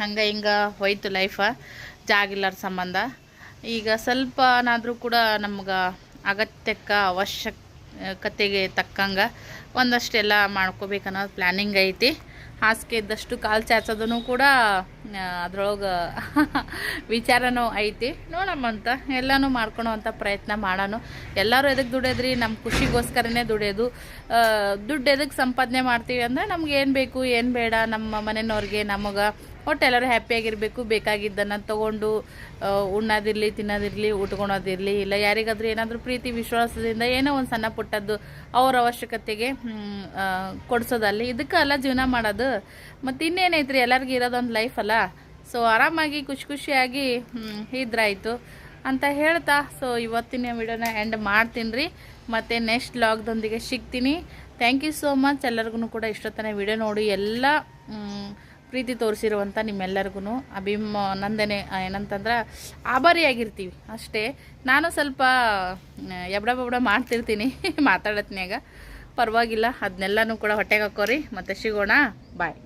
ಹಂಗೆ ಹಿಂಗೆ ಹೋಯ್ತು ಲೈಫ ಜಾಗಿಲ್ಲರ ಸಂಬಂಧ. ಈಗ ಸ್ವಲ್ಪನಾದರೂ ಕೂಡ ನಮ್ಗೆ ಅಗತ್ಯಕ್ಕೆ ಅವಶ್ಯಕತೆಗೆ ತಕ್ಕಂಗೆ ಒಂದಷ್ಟೆಲ್ಲ ಮಾಡ್ಕೋಬೇಕನ್ನೋದು ಪ್ಲ್ಯಾನಿಂಗ್ ಐತಿ. ಹಾಸಿಗೆ ಇದ್ದಷ್ಟು ಕಾಲು ಚಾಚೋದೂ ಕೂಡ ಅದ್ರೊಳಗೆ ವಿಚಾರನೂ ಐತಿ. ನೋಡಮ್ಮಂತ ಎಲ್ಲನೂ ಮಾಡ್ಕೊಳೋವಂಥ ಪ್ರಯತ್ನ ಮಾಡೋಣ. ಎಲ್ಲರೂ ಎದಕ್ಕೆ ದುಡಿಯೋದ್ರಿ? ನಮ್ಮ ಖುಷಿಗೋಸ್ಕರನೇ ದುಡಿಯೋದು. ದುಡ್ಡು ಎದಕ್ಕೆ ಸಂಪಾದನೆ ಮಾಡ್ತೀವಿ ಅಂದರೆ ನಮ್ಗೆ ಏನು ಬೇಕು ಏನು ಬೇಡ, ನಮ್ಮ ಮನೆಯವ್ರಿಗೆ ನಮಗೆ ಒಟ್ಟು ಎಲ್ಲರೂ ಹ್ಯಾಪಿಯಾಗಿರಬೇಕು. ಬೇಕಾಗಿದ್ದನ್ನು ತೊಗೊಂಡು ಉಣ್ಣೋದಿರಲಿ, ತಿನ್ನೋದಿರಲಿ, ಉಟ್ಕೊಳೋದಿರಲಿ, ಇಲ್ಲ ಯಾರಿಗಾದ್ರೂ ಏನಾದರೂ ಪ್ರೀತಿ ವಿಶ್ವಾಸದಿಂದ ಏನೋ ಒಂದು ಸಣ್ಣ ಪುಟ್ಟದ್ದು ಅವ್ರ ಅವಶ್ಯಕತೆಗೆ ಕೊಡಿಸೋದಲ್ಲಿ ಇದಕ್ಕೆಲ್ಲ ಜೀವನ ಮಾಡೋದು. ಮತ್ತು ಇನ್ನೇನೈತ್ರಿ, ಎಲ್ಲರಿಗೂ ಇರೋದೊಂದು ಲೈಫ್ ಅಲ್ಲ. ಸೊ ಆರಾಮಾಗಿ ಖುಷಿಯಾಗಿ ಇದ್ರಾಯ್ತು ಅಂತ ಹೇಳ್ತಾ ಸೊ ಇವತ್ತಿನ ವಿಡಿಯೋನ ಎಂಡ್ ಮಾಡ್ತೀನಿ ರೀ. ಮತ್ತು ನೆಕ್ಸ್ಟ್ ವ್ಲಾಗ್ದೊಂದಿಗೆ ಸಿಗ್ತೀನಿ. Thank you so much. ಎಲ್ಲರಿಗೂ ಕೂಡ ಇಷ್ಟೊತ್ತನೇ ವಿಡಿಯೋ ನೋಡಿ ಎಲ್ಲ ಪ್ರೀತಿ ತೋರಿಸಿರುವಂಥ ನಿಮ್ಮೆಲ್ಲರಿಗೂ ನಂದನೆ ಏನಂತಂದ್ರೆ ಆಭಾರಿಯಾಗಿರ್ತೀವಿ ಅಷ್ಟೇ. ನಾನು ಸ್ವಲ್ಪ ಎಬ್ಡ ಮಾಡ್ತಿರ್ತೀನಿ ಮಾತಾಡತ್ನ್ಯಾಗ, ಪರವಾಗಿಲ್ಲ. ಅದನ್ನೆಲ್ಲನೂ ಕೂಡ ಹೊಟ್ಟೆಗೆ ಹಾಕೋರಿ. ಮತ್ತೆ ಸಿಗೋಣ, ಬಾಯ್.